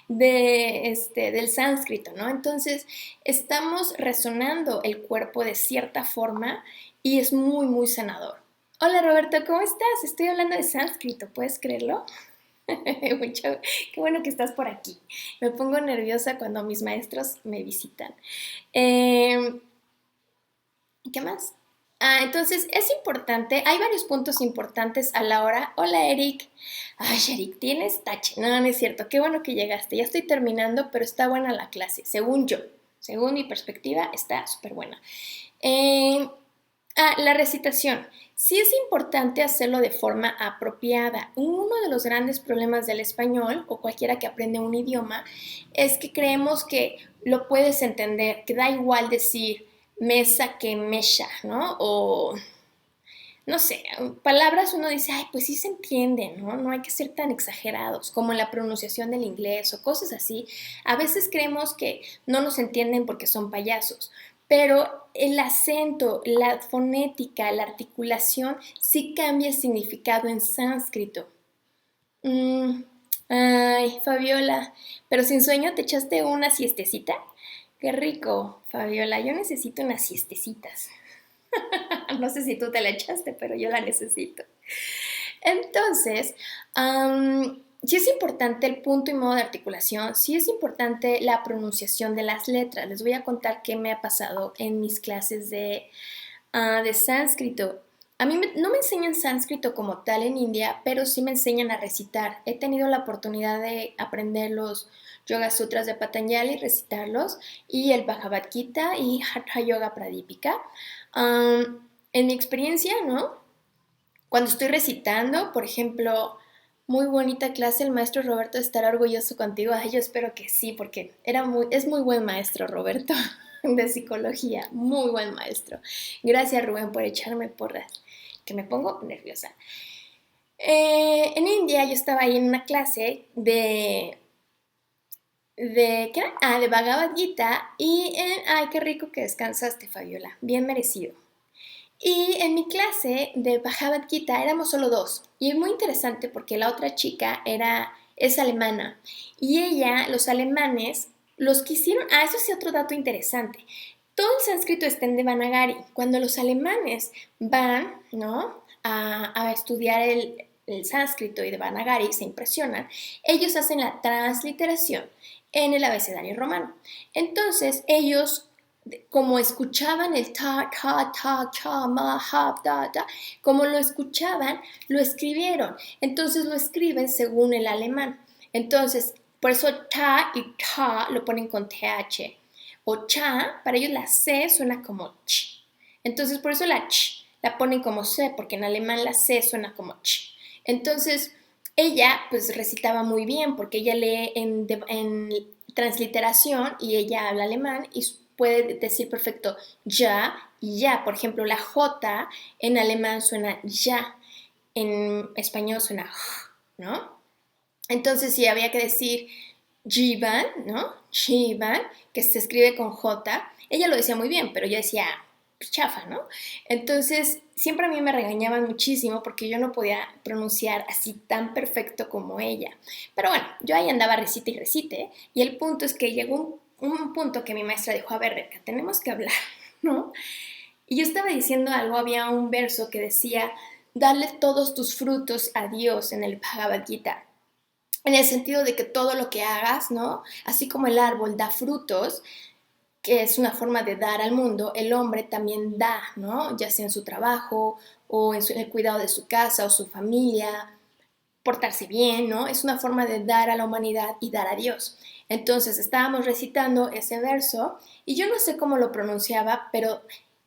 Del sánscrito, ¿no? Entonces, estamos resonando el cuerpo de cierta forma y es muy, muy sanador. Hola Roberto, ¿cómo estás? Estoy hablando de sánscrito, ¿puedes creerlo? Mucho, qué bueno que estás por aquí. Me pongo nerviosa cuando mis maestros me visitan. ¿Qué más? Entonces es importante, hay varios puntos importantes a la hora. Hola Eric. Ay, Eric, tienes tache. No, no es cierto. Qué bueno que llegaste. Ya estoy terminando, pero está buena la clase, según yo. Según mi perspectiva, está súper buena. La recitación. Sí es importante hacerlo de forma apropiada. Uno de los grandes problemas del español o cualquiera que aprende un idioma es que creemos que lo puedes entender, que da igual decir mesa que mesha, ¿no? O no sé, palabras uno dice, ay, pues sí se entiende, ¿no? No hay que ser tan exagerados, como en la pronunciación del inglés o cosas así. A veces creemos que no nos entienden porque son payasos, pero el acento, la fonética, la articulación sí cambia el significado en sánscrito. Mm, ay, Fabiola, pero sin sueño te echaste una siestecita. Qué rico, Fabiola, yo necesito unas siestecitas. No sé si tú te la echaste, pero yo la necesito. Entonces, sí es importante el punto y modo de articulación, sí es importante la pronunciación de las letras. Les voy a contar qué me ha pasado en mis clases de sánscrito. A mí no me enseñan sánscrito como tal en India, pero sí me enseñan a recitar. He tenido la oportunidad de aprender los Yoga Sutras de Patanjali, recitarlos, y el Bhagavad Gita y Hatha Yoga Pradipika. En mi experiencia, ¿no? Cuando estoy recitando, por ejemplo, muy bonita clase, el maestro Roberto estará orgulloso contigo. Ay, yo espero que sí, porque es muy buen maestro Roberto de psicología, muy buen maestro. Gracias Rubén por echarme porras, que me pongo nerviosa. En India yo estaba ahí en una clase ¿qué era? De Bhagavad Gita y, ay, qué rico que descansaste, Fabiola, bien merecido. Y en mi clase de Bhagavad Gita éramos solo dos. Y es muy interesante porque la otra chica es alemana. Y ella, los alemanes, los quisieron. Eso sí, otro dato interesante. Todo el sánscrito está en Devanagari. Cuando los alemanes van, ¿no? A estudiar el sánscrito y Devanagari, se impresionan, ellos hacen la transliteración en el abecedario romano. Entonces, ellos como escuchaban el ta, ta, ta, cha, ma, ha, da, da, como lo escuchaban, lo escribieron. Entonces lo escriben según el alemán. Entonces, por eso ta y ta lo ponen con th. O cha, para ellos la c suena como ch. Entonces, por eso la ch la ponen como c, porque en alemán la c suena como ch. Entonces, ella pues recitaba muy bien, porque ella lee en transliteración y ella habla alemán y puede decir perfecto ya y ya. Por ejemplo, la J en alemán suena ya, en español suena j, ¿no? Entonces, si había que decir Jivan, ¿no? Jivan, que se escribe con J, ella lo decía muy bien, pero yo decía chafa, ¿no? Entonces, siempre a mí me regañaban muchísimo porque yo no podía pronunciar así tan perfecto como ella. Pero bueno, yo ahí andaba recite y recite, y el punto es que llegó un punto que mi maestra dijo, a ver, Rebeca, tenemos que hablar, ¿no? Y yo estaba diciendo algo, había un verso que decía, dale todos tus frutos a Dios en el Bhagavad Gita. En el sentido de que todo lo que hagas, ¿no? Así como el árbol da frutos, que es una forma de dar al mundo, el hombre también da, ¿no? Ya sea en su trabajo o en el cuidado de su casa o su familia, portarse bien, ¿no? Es una forma de dar a la humanidad y dar a Dios. Entonces estábamos recitando ese verso y yo no sé cómo lo pronunciaba, pero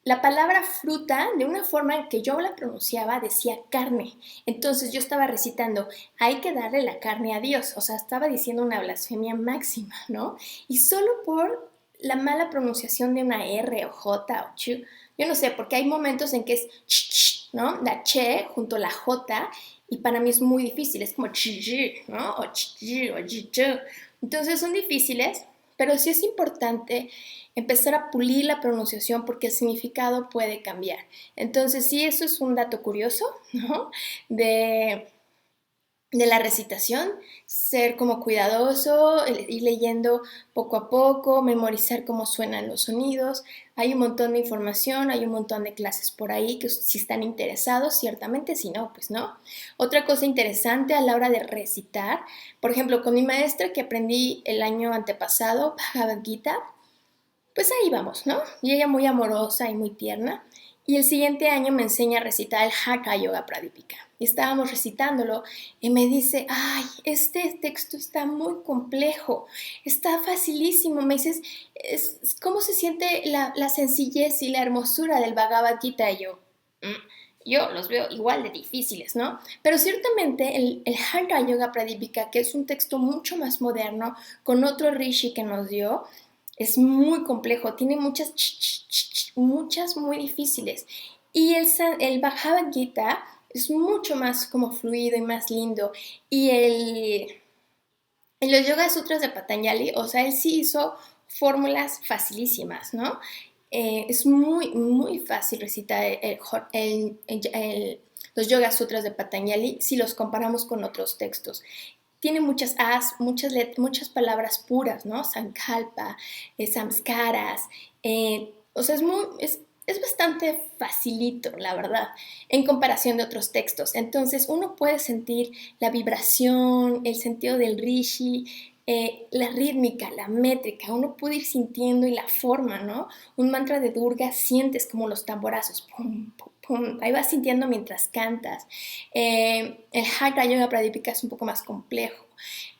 la palabra fruta, de una forma en que yo la pronunciaba, decía carne. Entonces yo estaba recitando, hay que darle la carne a Dios. O sea, estaba diciendo una blasfemia máxima, ¿no? Y solo por la mala pronunciación de una R o J o Ch, yo no sé, porque hay momentos en que es ch, ¿no? La che junto a la J y para mí es muy difícil, es como ch, ¿no? O ch, o ch. Entonces son difíciles, pero sí es importante empezar a pulir la pronunciación porque el significado puede cambiar. Entonces sí, eso es un dato curioso, ¿no? De la recitación, ser como cuidadoso, ir leyendo poco a poco, memorizar cómo suenan los sonidos. Hay un montón de información, hay un montón de clases por ahí que si están interesados, ciertamente, si no, pues no. Otra cosa interesante a la hora de recitar, por ejemplo, con mi maestra que aprendí el año antepasado, Bhagavad Gita, pues ahí vamos, ¿no? Y ella muy amorosa y muy tierna. Y el siguiente año me enseña a recitar el Hatha Yoga Pradipika. Y estábamos recitándolo y me dice, ay, este texto está muy complejo, está facilísimo. Me dices, ¿cómo se siente la sencillez y la hermosura del Bhagavad Gita? Y yo los veo igual de difíciles, ¿no? Pero ciertamente el Hatha Yoga Pradipika, que es un texto mucho más moderno, con otro rishi que nos dio, es muy complejo, tiene muchas muy difíciles. Y el Bhagavad Gita es mucho más como fluido y más lindo. Y los Yoga Sutras de Patanjali, o sea, él sí hizo fórmulas facilísimas, ¿no? Es muy fácil recitar los Yoga Sutras de Patanjali si los comparamos con otros textos. Tiene muchas muchas palabras puras, ¿no? Sankalpa, samskaras, o sea, es bastante facilito, la verdad, en comparación de otros textos. Entonces, uno puede sentir la vibración, el sentido del rishi, la rítmica, la métrica, uno puede ir sintiendo y la forma, ¿no? Un mantra de Durga sientes como los tamborazos, pum, pum, pum, ahí vas sintiendo mientras cantas. El Hatha Yoga Pradipika es un poco más complejo.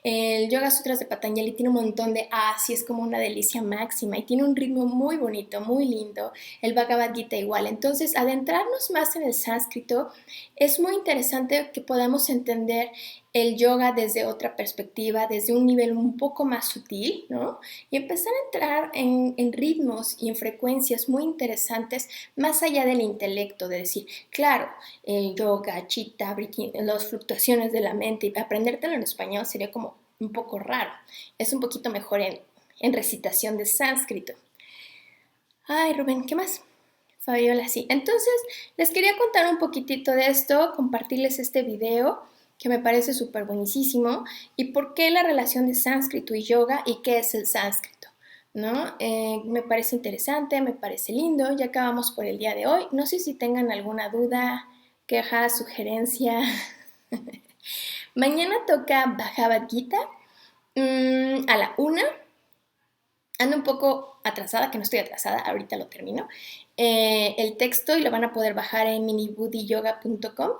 El Yoga Sutras de Patanjali tiene un montón de y es como una delicia máxima y tiene un ritmo muy bonito, muy lindo. El Bhagavad Gita igual. Entonces, adentrarnos más en el sánscrito es muy interesante que podamos entender el yoga desde otra perspectiva, desde un nivel un poco más sutil, ¿no? Y empezar a entrar en ritmos y en frecuencias muy interesantes más allá del intelecto, de decir, claro, el yoga, chitta, las fluctuaciones de la mente, y aprendértelo en español sería como un poco raro. Es un poquito mejor en recitación de sánscrito. Ay, Rubén, ¿qué más? Fabiola, sí. Entonces, les quería contar un poquitito de esto, compartirles este video que me parece súper buenísimo y por qué la relación de sánscrito y yoga y qué es el sánscrito, ¿no? Me parece interesante, me parece lindo. Ya acabamos por el día de hoy. No sé si tengan alguna duda, queja, sugerencia. Mañana toca Bhagavad Gita a la 1. Ando un poco atrasada, que no estoy atrasada, ahorita lo termino. El texto y lo van a poder bajar en minibuddhyyoga.com.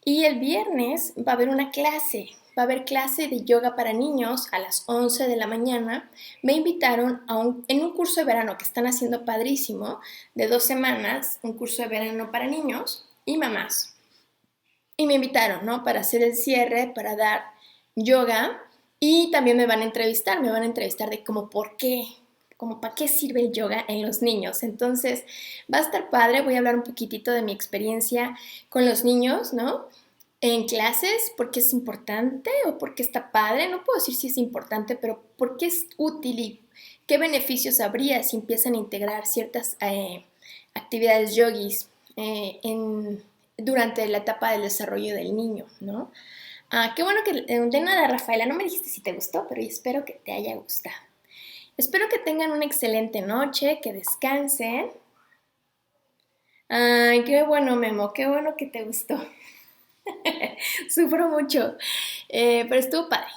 Y el viernes va a haber una clase. Va a haber clase de yoga para niños a las 11 de la mañana. Me invitaron en un curso de verano que están haciendo padrísimo, de 2 semanas, un curso de verano para niños y mamás. Y me invitaron, ¿no? Para hacer el cierre, para dar yoga. Y también me van a entrevistar de cómo por qué, como para qué sirve el yoga en los niños. Entonces, va a estar padre, voy a hablar un poquitito de mi experiencia con los niños, ¿no? En clases, por qué es importante o por qué está padre. No puedo decir si es importante, pero por qué es útil y qué beneficios habría si empiezan a integrar ciertas actividades yogis durante la etapa del desarrollo del niño, ¿no? Qué bueno que de nada, Rafaela, no me dijiste si te gustó, pero espero que te haya gustado. Espero que tengan una excelente noche, que descansen. Ay, qué bueno, Memo, qué bueno que te gustó. Sufro mucho, pero estuvo padre.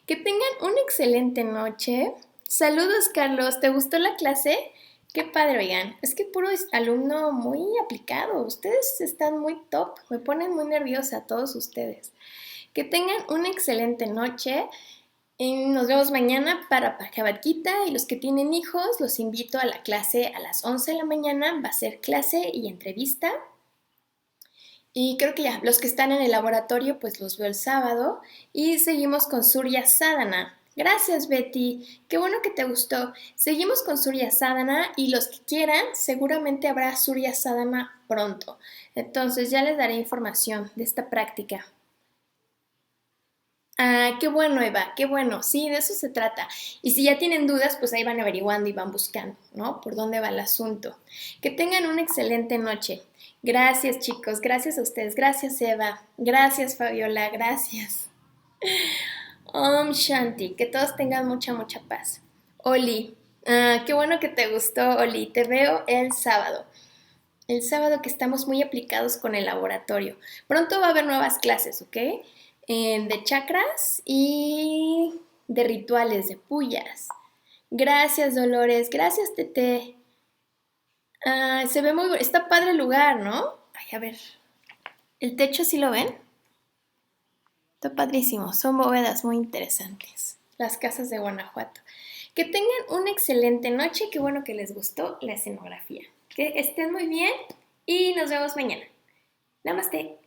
Que tengan una excelente noche. Saludos, Carlos. ¿Te gustó la clase? Qué padre, oigan. Es que puro alumno muy aplicado. Ustedes están muy top. Me ponen muy nerviosa todos ustedes. Que tengan una excelente noche. Nos vemos mañana para Bhagavad Gita y los que tienen hijos los invito a la clase a las 11 de la mañana. Va a ser clase y entrevista. Y creo que ya, los que están en el laboratorio pues los veo el sábado y seguimos con Surya Sadhana. Gracias, Betty, qué bueno que te gustó. Seguimos con Surya Sadhana y los que quieran seguramente habrá Surya Sadhana pronto. Entonces ya les daré información de esta práctica. Qué bueno, Eva, qué bueno. Sí, de eso se trata. Y si ya tienen dudas, pues ahí van averiguando y van buscando, ¿no? Por dónde va el asunto. Que tengan una excelente noche. Gracias, chicos. Gracias a ustedes. Gracias, Eva. Gracias, Fabiola. Gracias. Om Shanti. Que todos tengan mucha paz. Oli. Qué bueno que te gustó, Oli. Te veo el sábado. El sábado que estamos muy aplicados con el laboratorio. Pronto va a haber nuevas clases, ¿ok? De chakras y de rituales, de puyas. Gracias, Dolores. Gracias, Tete. Se ve está padre el lugar, ¿no? Ay, a ver, el techo sí lo ven. Está padrísimo, son bóvedas muy interesantes. Las casas de Guanajuato. Que tengan una excelente noche, qué bueno que les gustó la escenografía. Que estén muy bien y nos vemos mañana. Namaste.